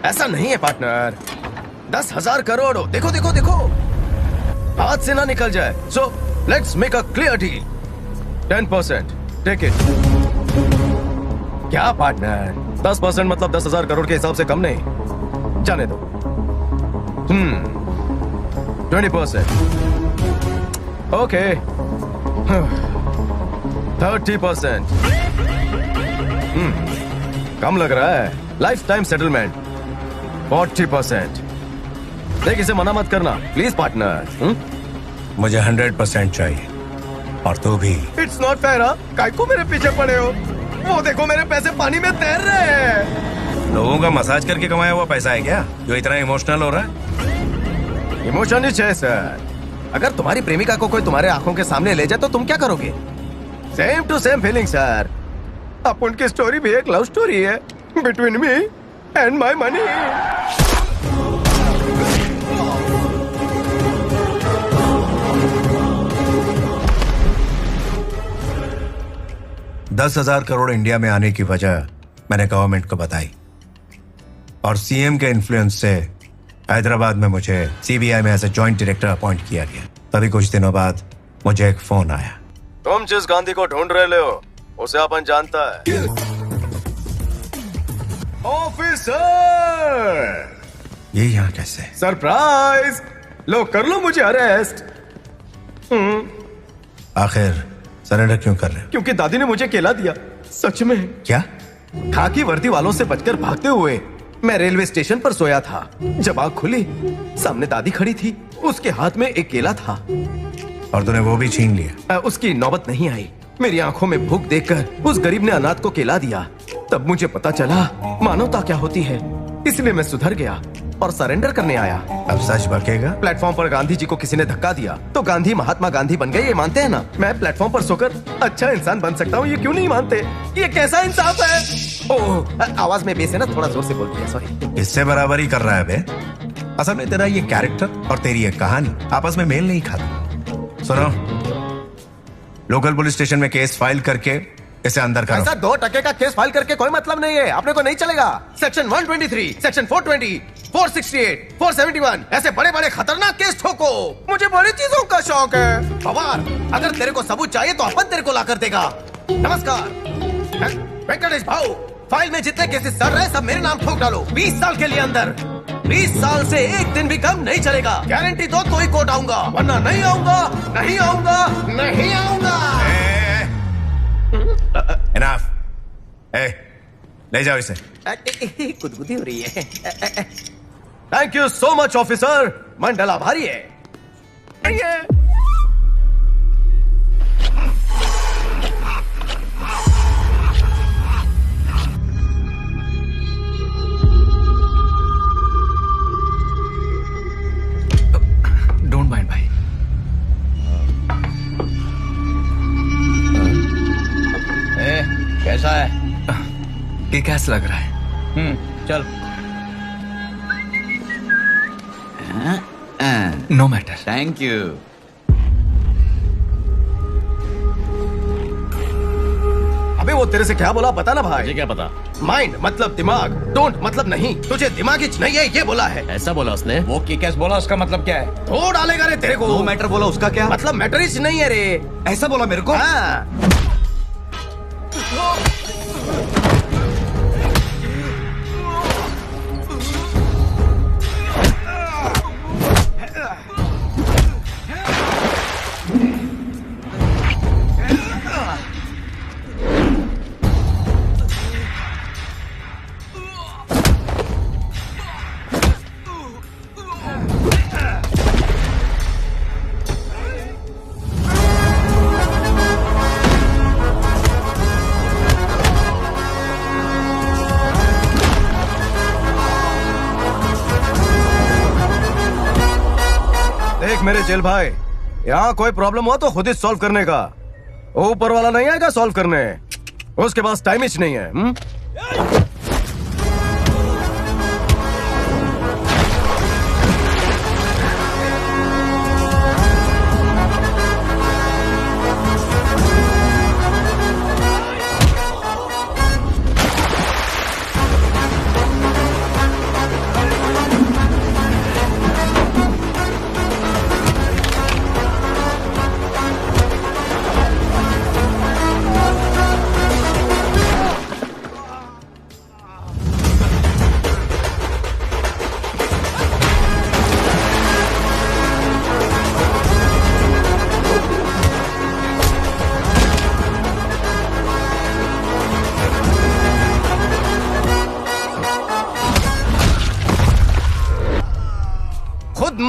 ऐसा नहीं है पार्टनर, 10,000 करोड़ हो। देखो देखो देखो, हाथ से ना निकल जाए। So let's make a clear deal. 10%, take it. क्या पार्टनर, 10% मतलब 10,000 करोड़ के हिसाब से कम नहीं। जाने दो। 20%. ओके 30%. कम लग रहा है. Life time settlement 40%. देख इसे मना मत करना प्लीज पार्टनर. मुझे 100% चाहिए और तू भी. It's not fair. काय को मेरे पीछे पड़े हो? वो देखो मेरे पैसे पानी में तैर रहे हैं. लोगों का मसाज करके कमाया हुआ पैसा है क्या जो इतना इमोशनल हो रहा है? इमोशन ही है सर. अगर तुम्हारी प्रेमिका को कोई तुम्हारे आंखों के सामने ले जाए तो तुम क्या करोगे? Same to same feeling sir. अब उनकी स्टोरी भी एक लव स्टोरी है between me and my money. $10,000 crore India में आने की वजह मैंने गवर्नमेंट को बताई और सीएम के इन्फ्लुएंस से हैदराबाद में मुझे सीबीआई में as a joint director appoint किया गया. तभी कुछ दिनों बाद मुझे एक फोन आया. तुम जिस गांधी को ढूंढ रहे हो उसे अपन जानता है. ऑफिसर ये यहाँ कैसे? सरप्राइज. लो कर लो मुझे अरेस्ट. आखिर सरेंडर क्यों कर रहे हो? क्योंकि दादी ने मुझे केला दिया. सच में. क्या? खाकी वर्दी वालों से बचकर भागते हुए मैं रेलवे स्टेशन पर सोया था. जब आंख खुली सामने दादी खड़ी थी. उसके हाथ में एक केला था और तूने वो भी छीन लिया. उसकी नौबत नहीं आई. मेरी आंखों में भूख देखकर उस गरीब ने अनाथ को केला दिया. तब मुझे पता चला मानवता क्या होती है. इसलिए मैं सुधर गया और सरेंडर करने आया. अब सच बकेगा? प्लेटफॉर्म पर गांधी जी को किसी ने धक्का दिया तो गांधी महात्मा गांधी बन गए. ये मानते हैं ना? मैं प्लेटफॉर्म पर सोकर अच्छा इंसान बन सकता हूँ. ये क्यों नहीं मानते? ये कैसा इंसाफ है? ओह आवाज में बेस है ना, थोड़ा जोर से बोल दिया. सॉरी. इससे बराबरी कर रहा है बे. असल में तेरा ये कैरेक्टर और तेरी ये कहानी आपस में मेल नहीं खाती. सुनो, लोकल पुलिस स्टेशन में केस फाइल करके इसे अंदर करो. ऐसा 2% का केस फाइल करके कोई मतलब नहीं है. आपने को नहीं चलेगा. सेक्शन 123, सेक्शन 420, 468, 471 ऐसे बड़े बड़े खतरनाक केस ठोको. मुझे बड़ी चीजों का शौक है. पवार अगर तेरे को सबूत चाहिए तो अपन तेरे को ला कर देगा. नमस्कार वेंकटेश भाऊ. फाइल में जितने केसेस चल रहे सब मेरे नाम ठोक डालो. 20 साल के लिए अंदर. 20 साल से एक दिन भी कम नहीं चलेगा. गारंटी दो तो ही कोर्ट आऊंगा, वरना नहीं आऊंगा. नहीं आऊंगा, नहीं आऊंगा. Enough. ले जाओ इसे. गुदगुदी हो रही है. Thank you so much officer. मंडल आभारी है. डोंट माइंड भाई. कैसा है? किक-एस लग रहा है. चल. No matter. Thank you. अबे वो तेरे से क्या बोला पता ना भाई? मुझे क्या पता. माइंड मतलब दिमाग, डोंट मतलब नहीं. तुझे दिमाग ही नहीं है ये बोला है. ऐसा बोला उसने? वो किक-एस बोला, उसका मतलब क्या है? तो डालेगा रे तेरे को. नो मैटर बोला, उसका क्या मतलब? मैटर ही नहीं है रे. ऐसा बोला मेरे को? हाँ. मेरे जेल भाई, यहाँ कोई प्रॉब्लम हो तो खुद ही सॉल्व करने का. ऊपर वाला नहीं आएगा सॉल्व करने. उसके पास टाइम ही नहीं है.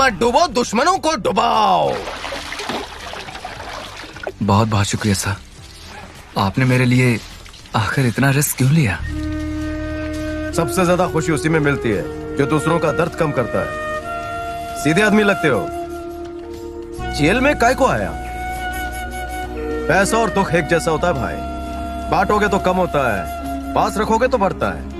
मत डूबो, दुश्मनों को डुबाओ। बहुत बहुत शुक्रिया सर, आपने मेरे लिए आखिर इतना रिस्क क्यों लिया? सबसे ज्यादा खुशी उसी में मिलती है जो दूसरों का दर्द कम करता है। सीधे आदमी लगते हो। जेल में काय को आया? पैसा और दुख एक जैसा होता है भाई, बांटोगे तो कम होता है, पास रखोगे तो बढ़ता है।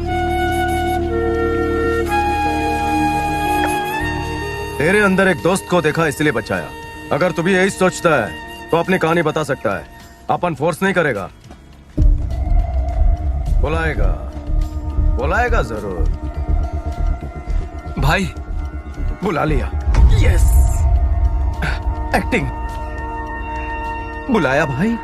तेरे अंदर एक दोस्त को देखा इसलिए बचाया। अगर तू भी यही सोचता है तो अपनी कहानी बता सकता है। अपन फोर्स नहीं करेगा, बुलाएगा, बुलाएगा जरूर। भाई बुला लिया। Yes, acting. बुलाया भाई।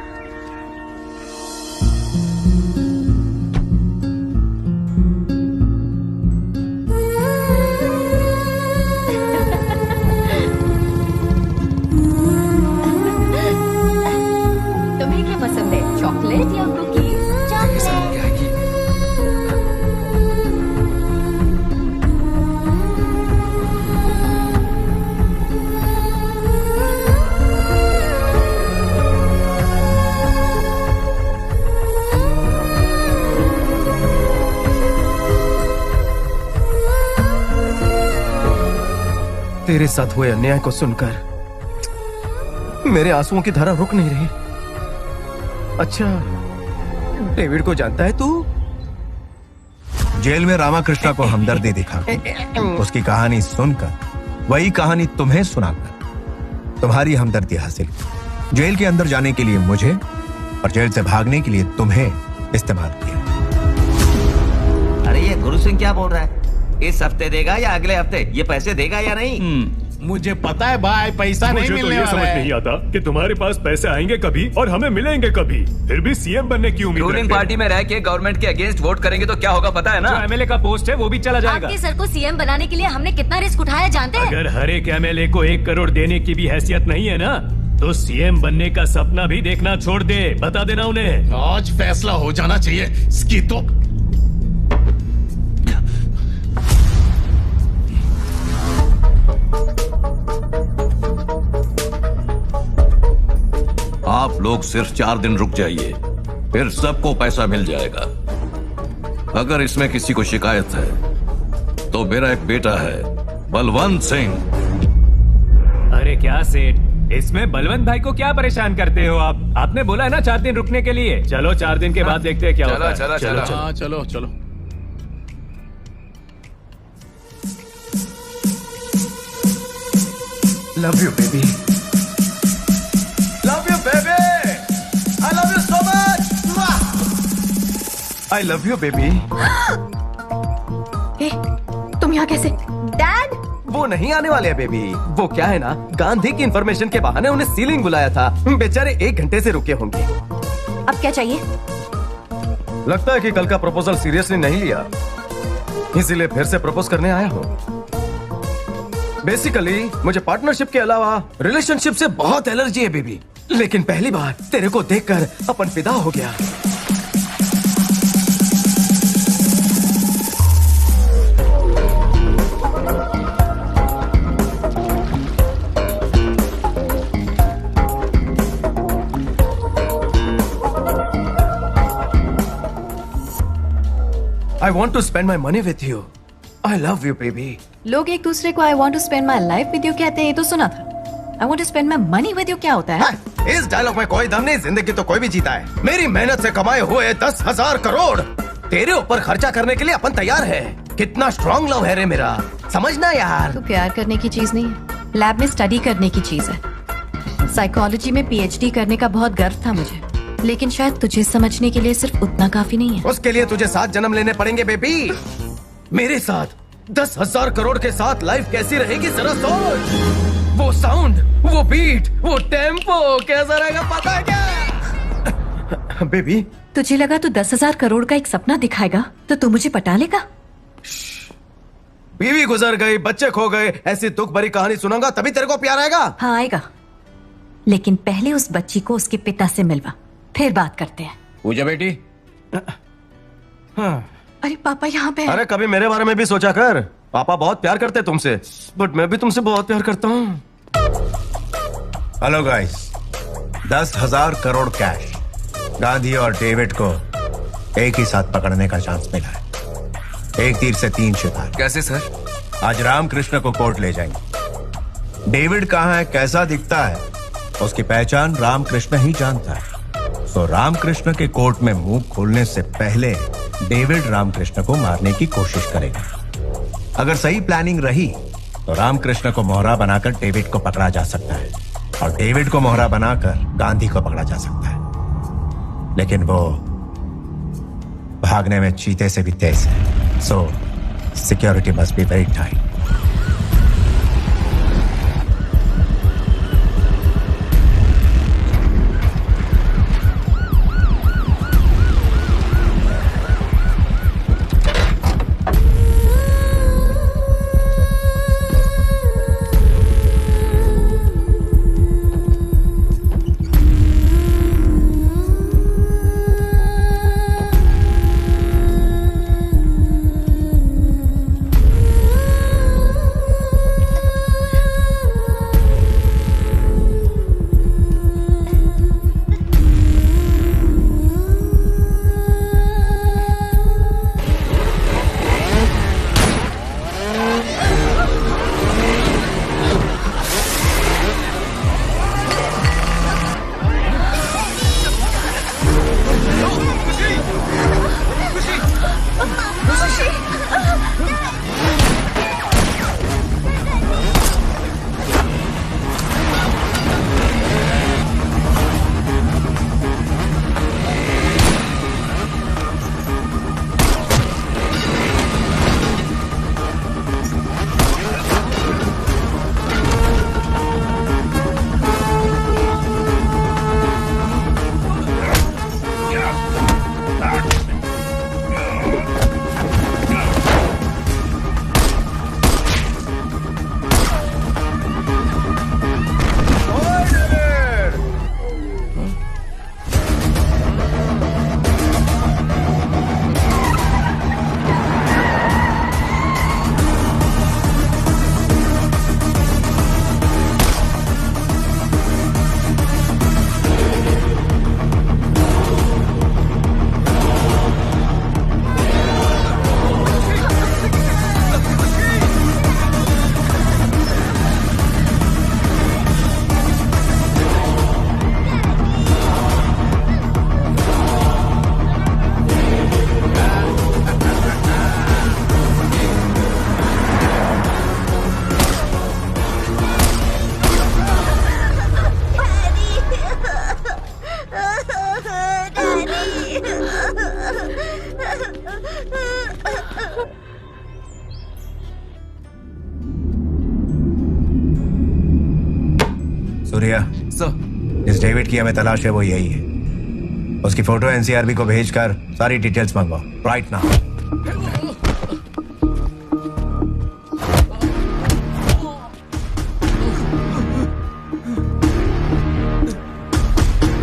तुम्हें क्या पसंद है, चॉकलेट या कुकीज? तेरे साथ हुए अन्याय को सुनकर मेरे आंसुओं की धारा रुक नहीं रही। अच्छा, डेविड को जानता है तू? जेल में रामाकृष्णा को हमदर्दी दिखा, उसकी कहानी सुनकर, वही कहानी तुम्हें सुनाकर तुम्हारी हमदर्दी हासिल की। जेल के अंदर जाने के लिए मुझे और जेल से भागने के लिए तुम्हें इस्तेमाल किया। अरे ये गुरु सिंह क्या बोल रहा है? इस हफ्ते देगा या अगले हफ्ते? ये पैसे देगा या नहीं? मुझे पता है भाई, पैसा नहीं मिलने वाला है। समझ नहीं आता कि तुम्हारे पास पैसे आएंगे कभी और हमें मिलेंगे कभी, फिर भी सीएम बनने की उम्मीद रूलिंग पार्टी में रह के गवर्नमेंट के अगेंस्ट वोट करेंगे तो क्या होगा पता है ना? जो एमएलए का पोस्ट है वो भी चला जाएगा। आपके सर को सीएम बनाने के लिए हमने कितना रिस्क उठाया जानते हैं? अगर हर एक एमएलए को 1 करोड़ देने की भी हैसियत नहीं है ना, तो सीएम बनने का सपना भी देखना छोड़ दे। बता देना उन्हें। आज फैसला हो जाना चाहिए इसकी तो। आप लोग सिर्फ 4 दिन रुक जाइए, फिर सबको पैसा मिल जाएगा। अगर इसमें किसी को शिकायत है तो मेरा एक बेटा है बलवंत सिंह। अरे क्या सेठ, इसमें बलवंत भाई को क्या परेशान करते हो आप? आपने बोला है ना 4 दिन रुकने के लिए। चलो 4 दिन के बाद देखते हैं क्या होता है। चलो चलो। Love you baby, love you baby, I love you so much, I love you baby. तुम यहाँ कैसे? डैड, वो नहीं आने वाले हैं बेबी। वो क्या है ना, गांधी की इंफॉर्मेशन के बहाने उन्हें सीलिंग बुलाया था। बेचारे 1 घंटे से रुके होंगे। अब क्या चाहिए? लगता है कि कल का प्रपोजल सीरियसली नहीं लिया, इसीलिए फिर से प्रपोज करने आया हूँ। बेसिकली मुझे पार्टनरशिप के अलावा रिलेशनशिप से बहुत एलर्जी है बेबी, लेकिन पहली बार तेरे को देखकर अपन फिदा हो गया। I want to spend my money with you. I love you, baby. लोग एक दूसरे को I want to spend my life with you कहते हैं, ये तो सुना था। I want to spend my money with you क्या होता है? इस डायलॉग में कोई दम नहीं। जिंदगी तो कोई भी जीता है। मेरी मेहनत से कमाए हुए 10,000 करोड़ तेरे ऊपर खर्चा करने के लिए अपन तैयार है। कितना स्ट्रॉन्ग लव है रे मेरा, समझना यार। तो प्यार करने की चीज नहीं है, लैब में स्टडी करने की चीज है। साइकोलॉजी में PhD करने का बहुत गर्व था मुझे, लेकिन शायद तुझे समझने के लिए सिर्फ उतना काफी नहीं है। उसके लिए तुझे 7 जन्म लेने पड़ेंगे बेबी। मेरे साथ 10,000 करोड़ के साथ लाइफ कैसी रहेगी जरा सोच। वो साउंड, वो बीट, वो टेम्पो कैसा रहेगा पता है क्या बेबी? तुझे लगा तू 10,000 करोड़ का एक सपना दिखाएगा तो तू मुझे पटा लेगा? बीवी गुजर गई, बच्चे खो गए, ऐसी दुख भरी कहानी सुनाऊंगा तभी तेरे को प्यार आएगा। हाँ आएगा, लेकिन पहले उस बच्ची को उसके पिता से मिलवा, फिर बात करते हैं। पूजा बेटी। हाँ। अरे पापा यहाँ पे। अरे कभी मेरे बारे में भी सोचा कर। पापा बहुत प्यार करते हैं तुमसे, बट मैं भी तुमसे बहुत प्यार करता हूँ। Hello guys, 10,000 crore cash Gandhi और डेविड को एक ही साथ पकड़ने का चांस मिला है। एक तीर से 3 शिकार। कैसे सर? आज रामकृष्ण को कोर्ट ले जाएंगे। डेविड कहाँ है, कैसा दिखता है, उसकी पहचान रामकृष्ण ही जानता है। तो रामकृष्ण के कोर्ट में मुंह खोलने से पहले डेविड रामकृष्ण को मारने की कोशिश करेगा। अगर सही प्लानिंग रही तो रामकृष्ण को मोहरा बनाकर डेविड को पकड़ा जा सकता है और डेविड को मोहरा बनाकर गांधी को पकड़ा जा सकता है। लेकिन वो भागने में चीते से भी तेज है। सो security must be very tight. Surya sir, इस डेविड की हमें तलाश है वो यही है। उसकी फोटो एनसीआरबी को भेजकर सारी डिटेल्स मंगवाओ राइट नाउ।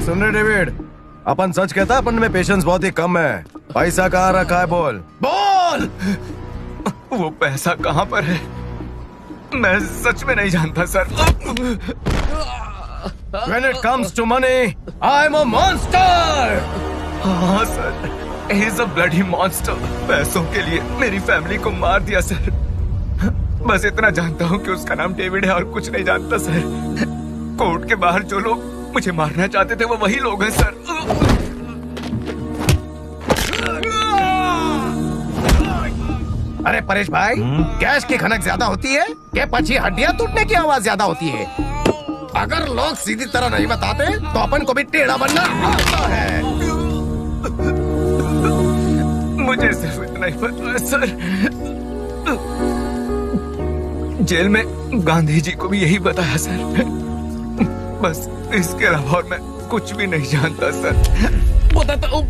सुन रहे डेविड, अपन सच कहता है, अपन में पेशेंस बहुत ही कम है। पैसा कहाँ रखा है, बोल बोल। वो पैसा कहाँ पर है मैं सच में नहीं जानता sir. When it comes to money, I'm a monster. हाँ sir, he is a bloody monster. पैसों के लिए मेरी फैमिली को मार दिया सर। बस इतना जानता हूँ कि उसका नाम डेविड है और कुछ नहीं जानता सर। कोर्ट के बाहर जो लोग मुझे मारना चाहते थे वो वही लोग हैं सर। अरे परेश भाई, गैस की खनक ज्यादा होती है क्या पची हड्डियां टूटने की आवाज ज्यादा होती है? अगर लोग सीधी तरह नहीं बताते तो अपन को भी टेढ़ा बनना आता है। मुझे सिर्फ इतना ही पता है सर, जेल में गांधी जी को भी यही बताया सर। बस इसके अलावा और मैं कुछ भी नहीं जानता सर। बताता हूँ।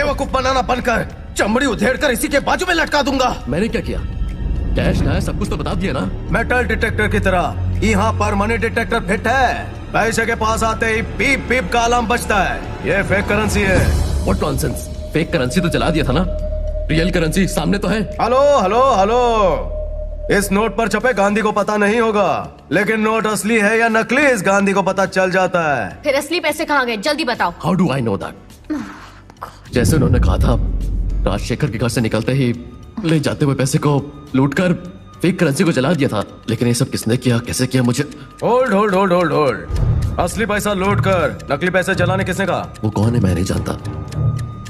बेवकूफ बनाना बनकर चमड़ी उधेड़ कर इसी के बाजू में लटका दूंगा। मैंने क्या किया? कैश ना है, सब कुछ तो बता दिया ना। मेटल डिटेक्टर की तरह यहाँ पर मनी डिटेक्टर फिट है। पैसे के पास आते ही पीप पीप का अलार्म बजता है। ये फेक करेंसी है। What nonsense? फेक करेंसी तो जला दिया था ना, रियल करेंसी सामने तो है। हेलो हेलो हेलो, इस नोट पर छपे गांधी को पता नहीं होगा, लेकिन नोट असली है या नकली इस गांधी को पता चल जाता है। फिर असली पैसे कहाँ गए, जल्दी बताओ। How do I know that? जैसे उन्होंने कहा था, राजशेखर के घर से निकलते ही ले जाते हुए पैसे को लूटकर फेक करेंसी को जला दिया था। लेकिन ये सब किसने किया, कैसे किया? मुझे hold hold hold hold hold. असली पैसा लूट कर नकली पैसे जलाने किसने कहा? वो कौन है मैं नहीं जानता।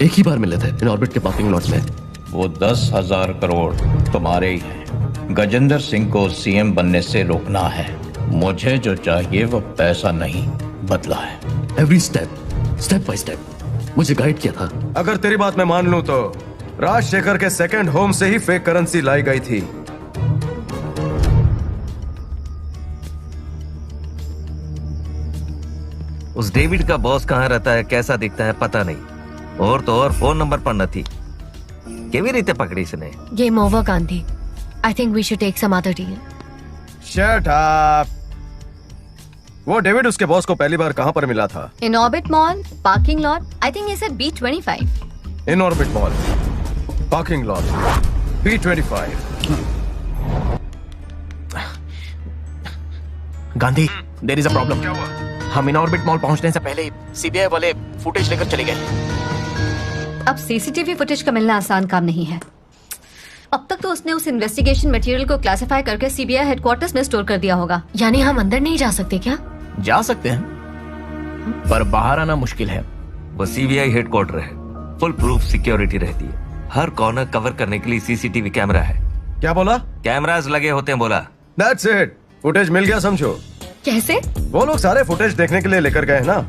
एक ही बार मिले थे इन ऑर्बिट के पार्किंग लॉट में। वो 10,000 करोड़ तुम्हारे ही हैं। गजेंद्र सिंह को सीएम बनने से रोकना है। मुझे जो चाहिए वो पैसा नहीं, बदला है। एवरी स्टेप बाय स्टेप मुझे गाइड किया था। अगर तेरी बात मैं मान लूं तो राजशेखर के सेकंड होम से ही फेक करेंसी लाई गई थी। उस डेविड का बॉस कहाँ रहता है, कैसा दिखता है पता नहीं। और तो और फोन नंबर पर न थी। केवी रीते पकड़ी इसने। Game over Gandhi. I think we should take some other deal. Shut up. वो डेविड उसके बॉस को पहली बार कहाँ पर मिला था? In Orbit Mall, parking lot. I think इसे B25। In Orbit Mall, parking lot, B25। Gandhi, there is a problem. हम इन ऑर्बिट मॉल पहुंचने से पहले सीबीआई वाले फुटेज लेकर चले गए। अब सीसीटीवी फुटेज का मिलना आसान काम नहीं है। अब तक तो उसने उस इन्वेस्टिगेशन मटेरियल को क्लासिफाई करके सीबीआई हेडक्वार्टर्स में स्टोर कर दिया होगा। यानी हम अंदर नहीं जा सकते क्या? जा सकते हैं, पर बाहर आना मुश्किल है। वो सीबीआई हेडक्वार्टर है, फुल प्रूफ सिक्योरिटी रहती है। हर कॉर्नर कवर करने के लिए सीसीटीवी कैमरा है। क्या बोला? कैमरास लगे होते हैं बोला। That's it, फुटेज मिल गया समझो। कैसे? वो लोग सारे फुटेज देखने के लिए लेकर गए ना।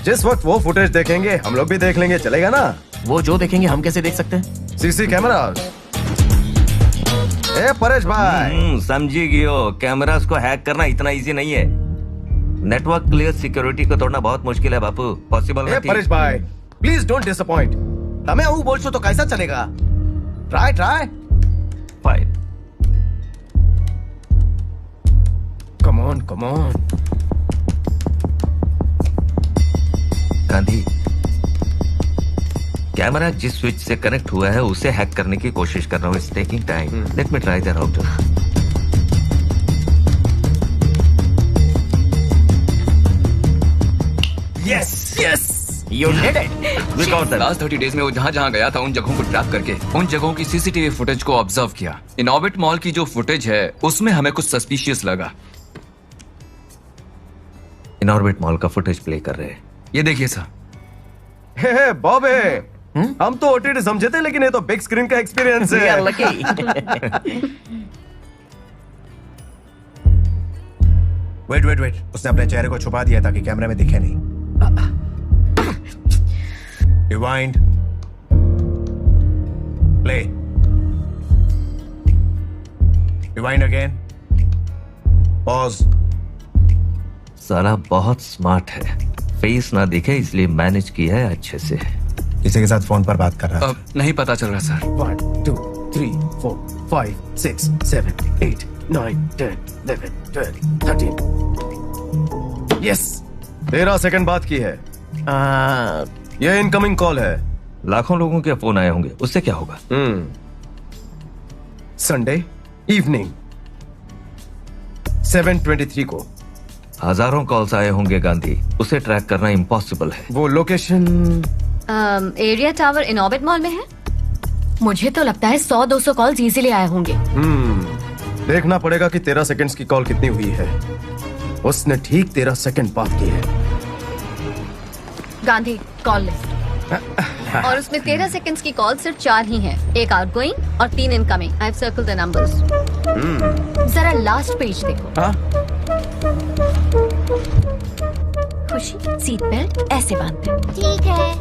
जिस वक्त वो फुटेज देखेंगे हम लोग भी देख लेंगे, चलेगा ना? वो जो देखेंगे हम कैसे देख सकते हैं? CC camera. ए परेश भाई, समझी गियो, कैमरास को हैक करना इतना इजी नहीं है। नेटवर्क क्लियर सिक्योरिटी को तोड़ना बहुत मुश्किल है बापू, पॉसिबल नहीं। परेश भाई प्लीज डोंट डिसअपॉइंट। हमें वो बोल तो कैसा चलेगा? Try try. Fine. Come on come on. Gandhi, camera जिस स्विच से कनेक्ट हुआ है उसे हैक करने की कोशिश कर रहा हूँ। It's taking time. Let me try that out. Yes yes, you did it. We got that. Last 30 days में वो जहां गया था उन जगहों को ट्रैक करके उन जगहों की सीसीटीवी फुटेज को ऑब्जर्व किया। इन ऑर्बिट मॉल की जो फुटेज है उसमें हमें कुछ सस्पिशियस लगा। इन ऑर्बिट मॉल का फुटेज प्ले कर रहे हैं। ये देखिए सर। हे बॉबे, हम तो ओटीटी समझे थे, लेकिन ये तो बिग स्क्रीन का एक्सपीरियंस है। वेट वेट वेट, उसने अपने चेहरे को छुपा दिया ताकि कैमरे में दिखे नहीं। Rewind, play, rewind again, pause. साला बहुत स्मार्ट है, फेस ना दिखे इसलिए मैनेज किया है अच्छे से। किसी के साथ फोन पर बात कर रहा है? नहीं पता चल रहा सर। 1 2 3 4 5 6 7 8 9 10 11 12 13। यस, 13 सेकंड बात की है। ये इनकमिंग कॉल है। लाखों लोगों के फोन आए होंगे, उससे क्या होगा? संडे इवनिंग 7:23 को हजारों कॉल्स आए होंगे गांधी, उसे ट्रैक करना इम्पॉसिबल है। वो लोकेशन एरिया टावर इन ऑर्बिट मॉल में है। मुझे तो लगता है 100-200 कॉल्स इजीली आए होंगे। देखना पड़ेगा कि 13 सेकंड्स की कॉल कितनी हुई है। उसने ठीक 13 सेकंड बात की है। Gandhi, call list. और उसमें 13 सेकंड्स की कॉल सिर्फ 4 ही हैं। एक आउटगोइंग और 3 incoming. I have circled the numbers. जरा लास्ट पेज देखो। खुशी, सीट बेल्ट ऐसे बांधते हैं। ठीक है।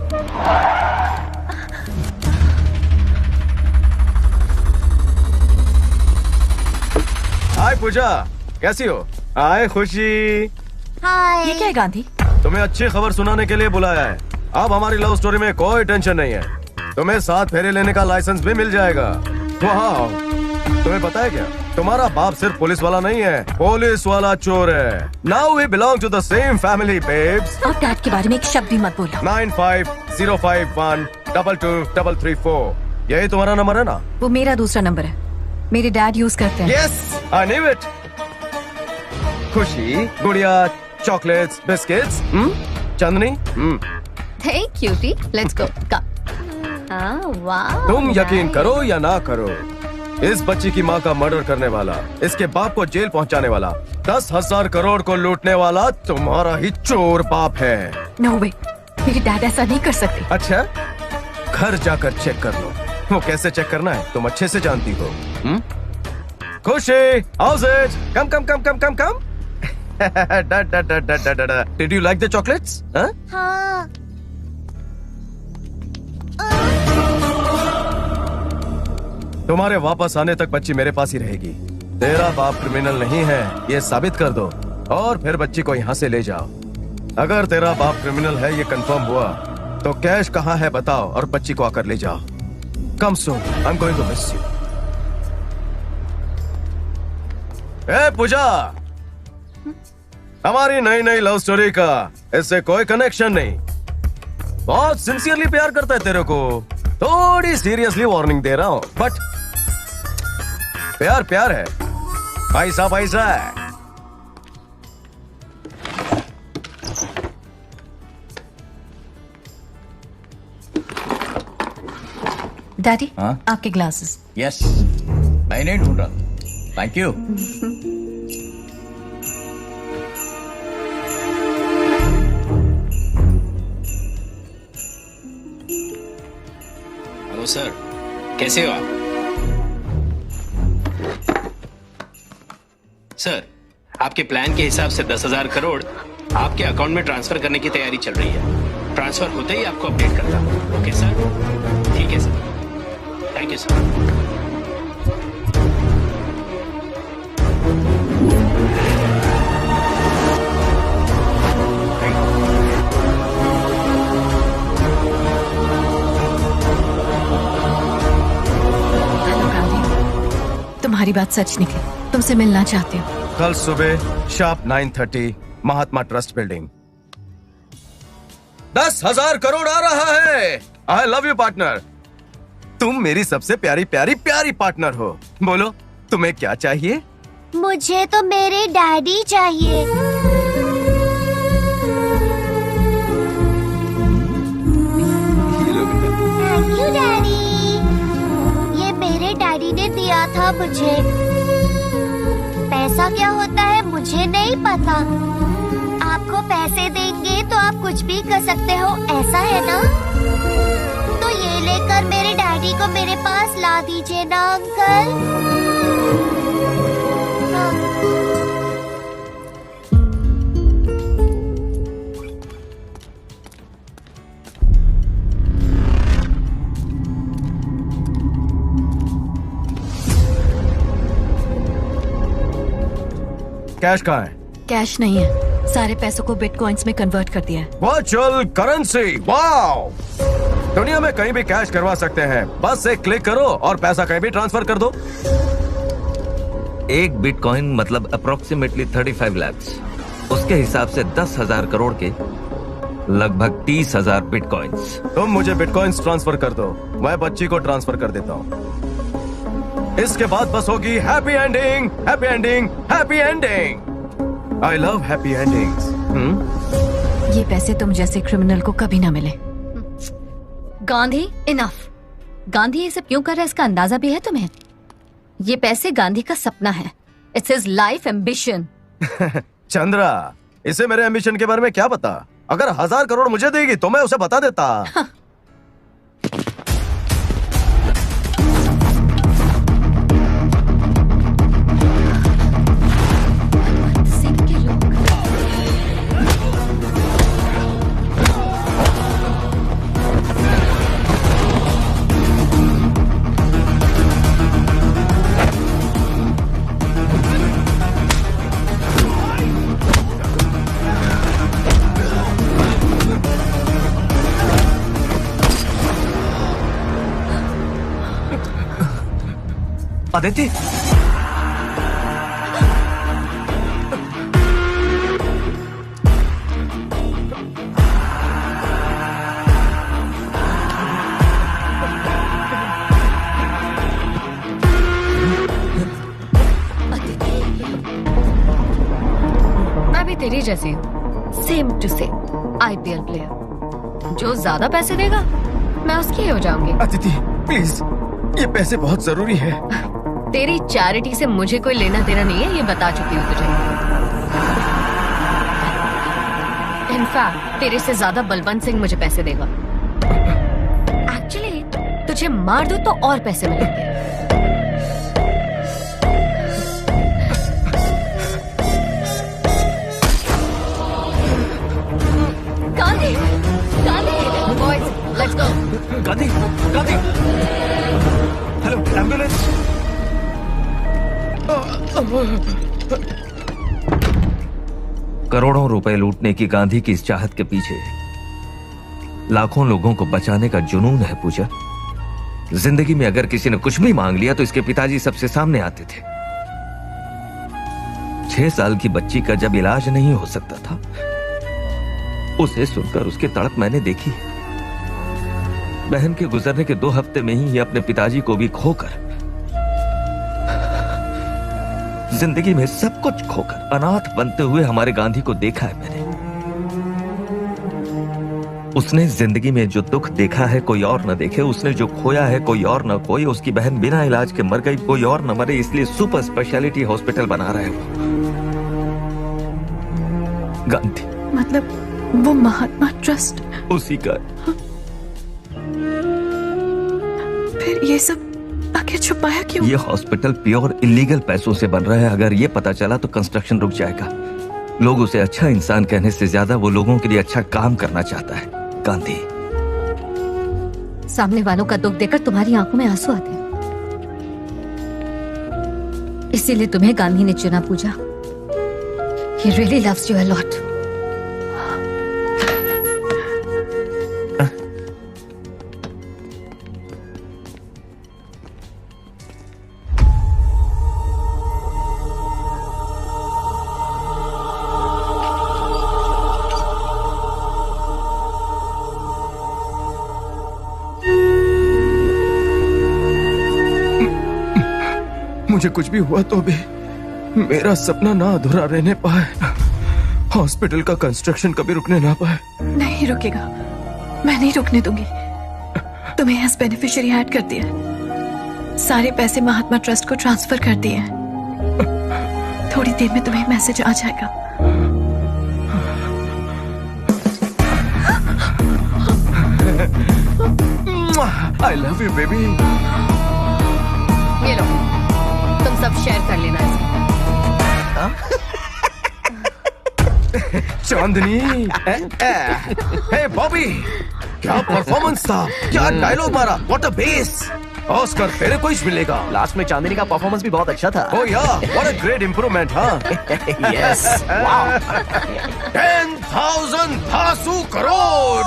हाय पूजा, कैसी हो? हाय खुशी। हाय। ये क्या है गांधी? तुम्हें अच्छी खबर सुनाने के लिए बुलाया है। अब हमारी लव स्टोरी में कोई टेंशन नहीं है। तुम्हें 7 फेरे लेने का लाइसेंस भी मिल जाएगा। वाह, तुम्हें पता है क्या, तुम्हारा बाप सिर्फ पुलिस वाला नहीं है, पुलिस वाला चोर है। Now we belong to the same family babes. और डैड के बारे में एक शब्द भी मत बोलो। 9505122334 यही तुम्हारा नंबर है ना? वो मेरा दूसरा नंबर है, मेरे डैड यूज करते हैं। Yes, I knew it. खुशी, गुड़िया, chocolates, biscuits, Chandni. Hey cutie, let's go. Come. वाह। तुम यकीन करो या ना करो, इस बच्ची की माँ का मर्डर करने वाला, इसके बाप को जेल पहुँचाने वाला, 10,000 करोड़ को लूटने वाला तुम्हारा ही चोर बाप है। नो वे, मेरे डैड ऐसा नहीं कर सकते। अच्छा, घर जाकर चेक कर लो। वो कैसे चेक करना है तुम अच्छे से जानती हो। खुशी, how's it? Come. Did you like the chocolates? Huh? हाँ। तुम्हारे वापस आने तक बच्ची मेरे पास ही रहेगी। तेरा बाप क्रिमिनल नहीं है, ये साबित कर दो और फिर बच्ची को यहाँ से ले जाओ। अगर तेरा बाप क्रिमिनल है ये कंफर्म हुआ तो कैश कहाँ है बताओ और बच्ची को आकर ले जाओ। Come soon, I am going to miss you. ए पूजा, हमारी नई लव स्टोरी का इससे कोई कनेक्शन नहीं। बहुत सिंसियरली प्यार करता है तेरे को, थोड़ी सीरियसली वार्निंग दे रहा हूं, बट प्यार है, पैसा है। डैडी, आपके ग्लासेस। यस, मैं नहीं ढूंढ रहा। Thank you. हेलो सर, कैसे हो आप? सर, आपके प्लान के हिसाब से 10,000 करोड़ आपके अकाउंट में ट्रांसफर करने की तैयारी चल रही है। ट्रांसफर होते ही आपको अपडेट करता हूं। ओके सर, ठीक है सर, थैंक यू सर। तुम्हारी बात सच निकली, तुमसे मिलना चाहती हूँ। कल सुबह शार्प 9:30 महात्मा ट्रस्ट बिल्डिंग। 10,000 करोड़ आ रहा है। आई लव यू पार्टनर, तुम मेरी सबसे प्यारी पार्टनर हो। बोलो तुम्हें क्या चाहिए? मुझे तो मेरे डैडी चाहिए। थैंक यू डैडी, ये मेरे डैडी ने दिया था मुझे। पैसा क्या होता है मुझे नहीं पता। आपको पैसे देंगे तो आप कुछ भी कर सकते हो, ऐसा है ना? तो ये लेकर मेरे डैडी को मेरे पास ला दीजिए ना अंकल। कैश कहाँ है? कैश नहीं है, सारे पैसों को बिटकॉइंस में कन्वर्ट कर दिया है। Virtual currency, wow! दुनिया में कहीं भी कैश करवा सकते हैं, बस एक क्लिक करो और पैसा कहीं भी ट्रांसफर कर दो। एक बिटकॉइन मतलब अप्रोक्सीमेटली 35 लाख। उसके हिसाब से 10,000 करोड़ के लगभग 30,000 बिटकॉइंस। तुम मुझे बिटकॉइंस ट्रांसफर कर दो, मैं बच्ची को ट्रांसफर कर देता हूँ। इसके बाद बस होगी happy ending, happy ending, happy ending. I love happy endings. ये पैसे तुम जैसे क्रिमिनल को कभी ना मिले। गांधी, इनफ। गांधी ये सब क्यों कर रहा है इसका अंदाजा भी है तुम्हें? ये पैसे गांधी का सपना है। It's his life ambition. Chandra, इसे मेरे एम्बिशन के बारे में क्या पता? अगर 1,000 करोड़ मुझे देगी तो मैं उसे बता देता। अदिति, मैं भी तेरी जैसी same to same IPL player. जो ज्यादा पैसे देगा मैं उसकी हो जाऊंगी। अदिति प्लीज, ये पैसे बहुत जरूरी है। तेरी चैरिटी से मुझे कोई लेना देना नहीं है, ये बता चुकी हूँ तुझे। इनफैक्ट तेरे से ज्यादा बलवंत सिंह मुझे पैसे देगा। एक्चुअली तुझे मार दूं तो और पैसे मिलेंगे। Gandhi, Gandhi, boys, let's go. Gandhi, Gandhi, hello, ambulance. करोड़ों रुपए लूटने की गांधी की इस चाहत के पीछे लाखों लोगों को बचाने का जुनून है पूजा। जिंदगी में अगर किसी ने कुछ भी मांग लिया तो इसके पिताजी सबसे सामने आते थे। 6 साल की बच्ची का जब इलाज नहीं हो सकता था, उसे सुनकर उसकी तड़प मैंने देखी। बहन के गुजरने के 2 हफ्ते में ही अपने पिताजी को भी खोकर, जिंदगी में सब कुछ खोकर अनाथ बनते हुए हमारे गांधी को देखा है मैंने। उसने जिंदगी में जो दुख देखा है कोई और न देखे, उसने जो खोया है कोई और न खोए। उसकी बहन बिना इलाज के मर गई, कोई और न मरे, इसलिए सुपर स्पेशलिटी हॉस्पिटल बना रहा है वो गांधी। मतलब वो महात्मा ट्रस्ट उसी का। फिर ये सब आखिर छुपाया क्यों? ये हॉस्पिटल प्योर इलीगल पैसों से बन रहा है। अगर ये पता चला तो कंस्ट्रक्शन रुक जाएगा। लोग उसे अच्छा इंसान कहने से ज्यादा वो लोगों के लिए अच्छा काम करना चाहता है गांधी। सामने वालों का दुख देखकर तुम्हारी आंखों में आंसू आते हैं, इसीलिए तुम्हें गांधी ने चुना पूजा। He really loves you a lot. मुझे कुछ भी हुआ तो भी मेरा सपना ना अधूरा रहने पाए, हॉस्पिटल का कंस्ट्रक्शन कभी रुकने ना पाए। नहीं रुकेगा, मैं नहीं रुकने दूंगी। तुम्हें एज बेनिफिशियरी ऐड कर दिया, सारे पैसे महात्मा ट्रस्ट को ट्रांसफर कर दिए। थोड़ी देर में तुम्हें मैसेज आ जाएगा। I love you baby. ये लो, तुम सब शेयर कर लेना इसे। चांदनी, हे बॉबी, क्या परफॉर्मेंस था, क्या डायलॉग मारा, व्हाट अ बेस। ऑस्कर तेरे को ही मिलेगा। लास्ट में चांदनी का परफॉर्मेंस भी बहुत अच्छा था। Oh yeah, what a great improvement. हाँ यस, वाओ। 10,000 धासु crore.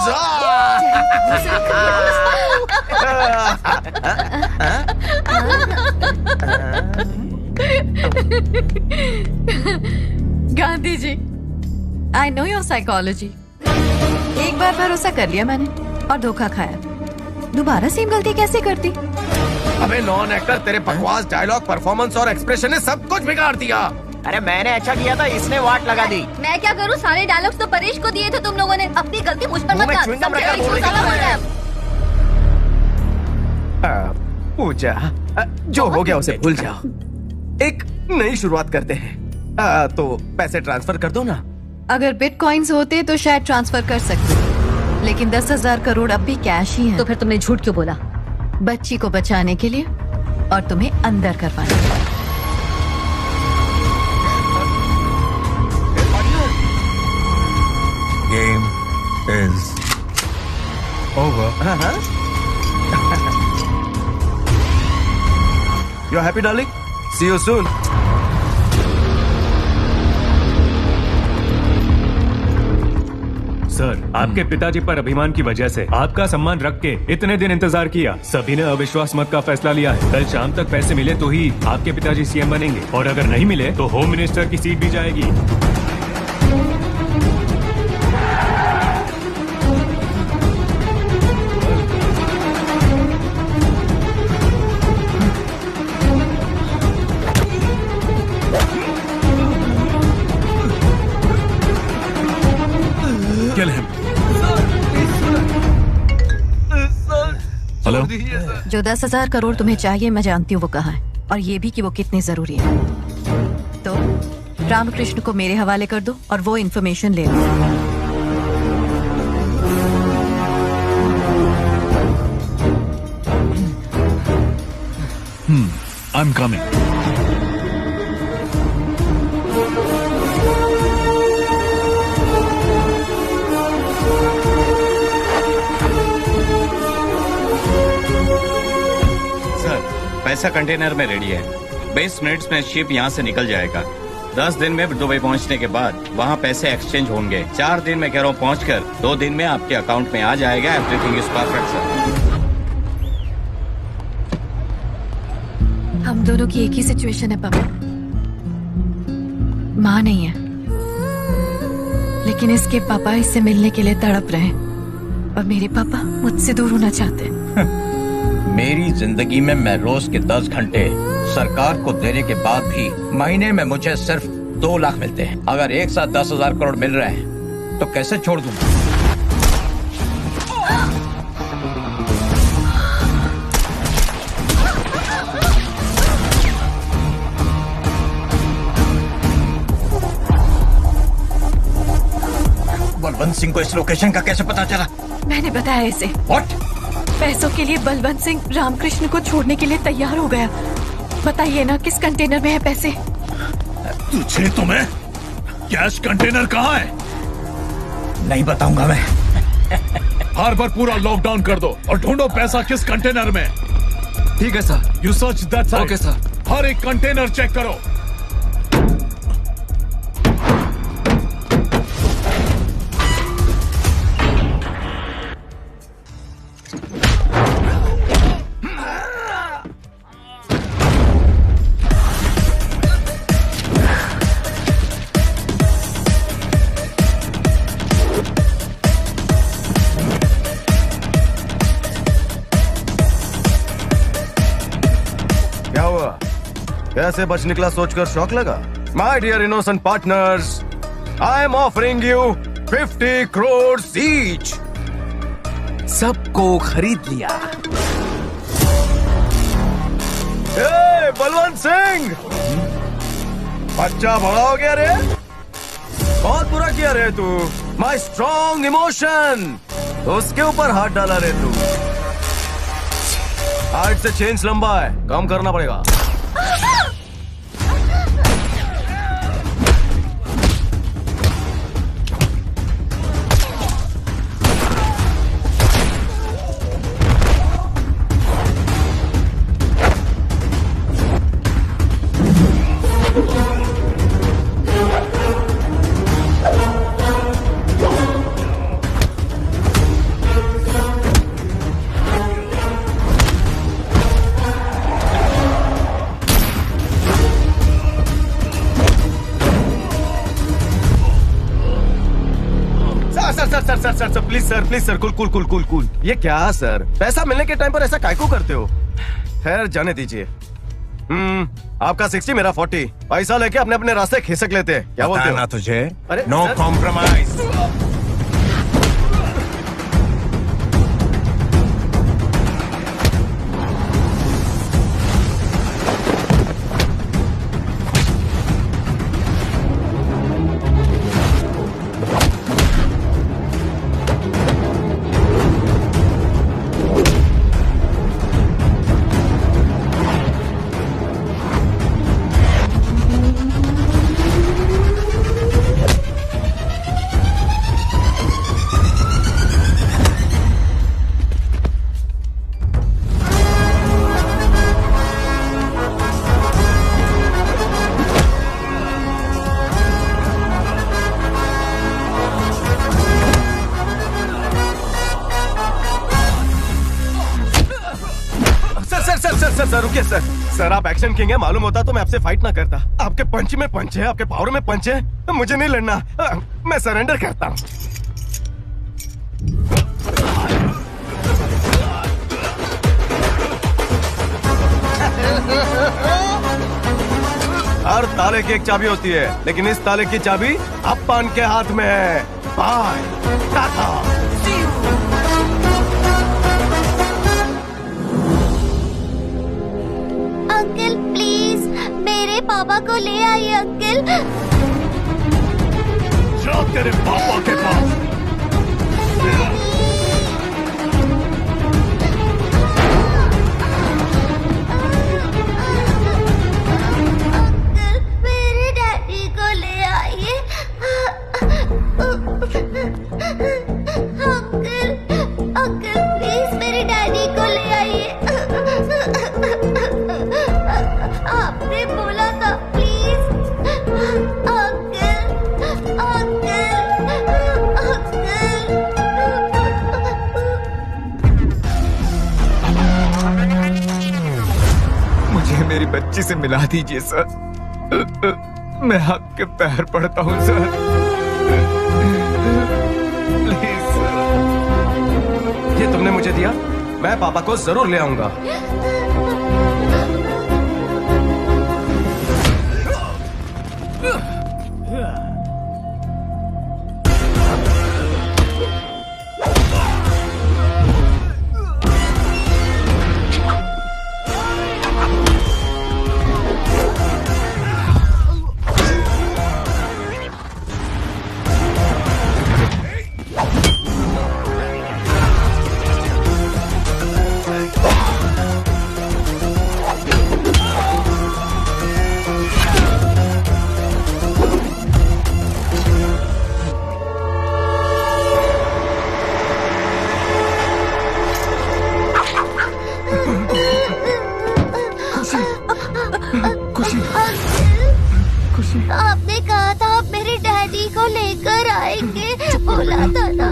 Gandhi ji, I know your psychology. एक बार भरोसा कर लिया मैंने और धोखा खाया, दोबारा सेम गलती कैसे करती? अबे नॉन एक्टर, तेरे बकवास डायलॉग, परफॉर्मेंस और एक्सप्रेशन ने सब कुछ बिगाड़ दिया। अरे मैंने अच्छा किया था, इसने वाट लगा दी। मैं क्या करूं, सारे डायलॉग्स तो परेश को दिए थे तुम लोगों ने। अपनी गलती मुझ पर मत डाल। पूजा, जो हो गया उसे भूल जाओ, एक नई शुरुआत करते हैं। तो पैसे ट्रांसफर कर दो ना। अगर बिटकॉइंस होते तो शायद ट्रांसफर कर सकते, लेकिन 10,000 करोड़ अब भी कैश ही है। तो फिर तुमने झूठ क्यों बोला? बच्ची को बचाने के लिए और तुम्हें अंदर करवाने के लिए। Game is over. You're happy, darling? See you soon. Sir, आपके पिताजी पर अभिमान की वजह से आपका सम्मान रख के इतने दिन इंतजार किया। सभी ने अविश्वास मत का फैसला लिया है। कल शाम तक पैसे मिले तो ही आपके पिताजी सीएम बनेंगे, और अगर नहीं मिले तो होम मिनिस्टर की सीट भी जाएगी। हेलो, जो 10,000 करोड़ तुम्हें चाहिए मैं जानती हूँ वो कहाँ है, और ये भी कि वो कितनी जरूरी है। तो रामकृष्ण को मेरे हवाले कर दो और वो इन्फॉर्मेशन ले लो। I'm coming. पैसा कंटेनर में रेडी है। 20 मिनट्स में शिप यहाँ से निकल जाएगा। 10 दिन में दुबई पहुँचने के बाद वहाँ पैसे एक्सचेंज होंगे। 4 दिन में कह रहा हूँ पहुँचकर 2 दिन में आपके अकाउंट में आ जाएगा। Everything is perfect sir. हम दोनों की एक ही सिचुएशन है पापा। माँ नहीं है, लेकिन इसके पापा इससे मिलने के लिए तड़प रहे हैं, और मेरे पापा मुझसे दूर होना चाहते हैं। मेरी जिंदगी में मैं रोज के 10 घंटे सरकार को देने के बाद भी महीने में मुझे सिर्फ 2 लाख मिलते हैं। अगर एक साथ 10,000 करोड़ मिल रहे हैं तो कैसे छोड़ दूं? बलवंत सिंह को इस लोकेशन का कैसे पता चला? मैंने बताया इसे। What? पैसों के लिए बलवंत सिंह रामकृष्ण को छोड़ने के लिए तैयार हो गया। बताइए ना किस कंटेनर में है पैसे? तुझे तुम्हें कैश कंटेनर कहाँ है? नहीं बताऊंगा मैं। हार्बर पूरा लॉकडाउन कर दो और ढूंढो पैसा किस कंटेनर में। ठीक है sir. You search that side. Okay sir. हर एक कंटेनर चेक करो। कैसे बच निकला सोचकर शौक लगा? My dear innocent partners, I am offering you 50 crore each. सबको खरीद लिया। ए, बलवंत सिंह, बच्चा बड़ा हो गया रे। बहुत बुरा किया रे तू। माय स्ट्रॉन्ग इमोशन, उसके ऊपर हाथ डाला रे तू। आज से चेंज लंबा है, कम करना पड़ेगा। Sir please sir cool. ये क्या सर, पैसा मिलने के टाइम पर ऐसा काहे को करते हो? खैर जाने दीजिए। आपका 60 मेरा 40। पैसा लेके अपने अपने रास्ते खिसक लेते हैं। क्या बोलते हो? ना तुझे अरे नो कॉम्प्रोमाइज। सर रुकिए सर। सर आप एक्शन किंग है, मालूम होता तो मैं आपसे फाइट ना करता। आपके पंच में पंच है, आपके पावर में पंच है, मुझे नहीं लड़ना। मैं सरेंडर करता हूँ। हर ताले की एक चाबी होती है, लेकिन इस ताले की चाबी अप्पान के हाथ में है। बाय टाटा। अंकल प्लीज मेरे पापा को ले आइए अंकल। जा तेरे पापा के पास। मेरे डैडी को ले आइए अंकल प्लीज मेरे डैडी को ले आइए। आपने बोला था प्लीज अंकल मुझे मेरी बच्ची से मिला दीजिए सर। मैं आपके पैर पड़ता हूँ सर, प्लीज सर। ये तुमने मुझे दिया, मैं पापा को जरूर ले आऊंगा। आपने कहा था आप मेरे डैडी को लेकर आएंगे, बोला था ना।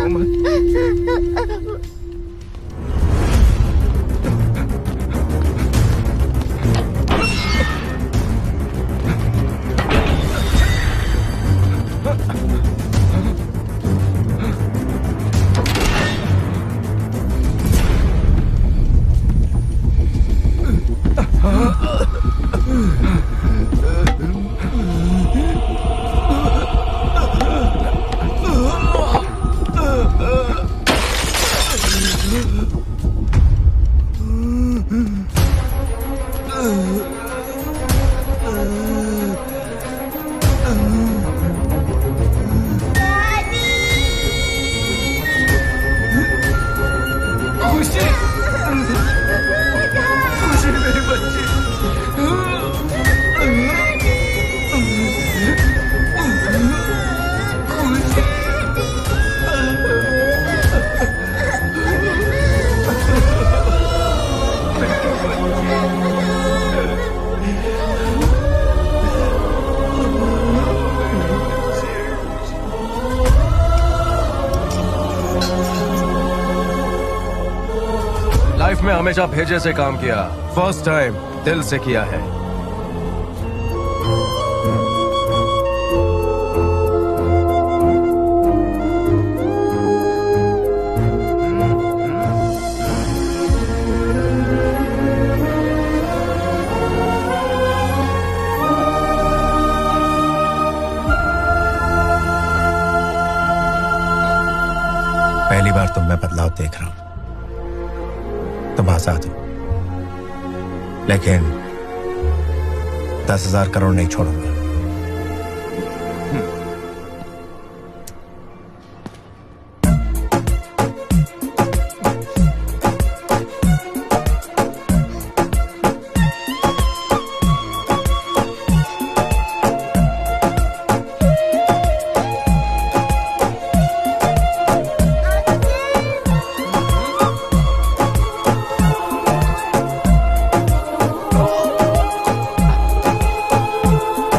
लाइफ में हमेशा भेजे से काम किया, फर्स्ट टाइम दिल से किया है। पहली बार तुम में बदलाव देख रहा हूं। तुम आजाद हो, लेकिन 10,000 करोड़ नहीं छोड़ूंगा।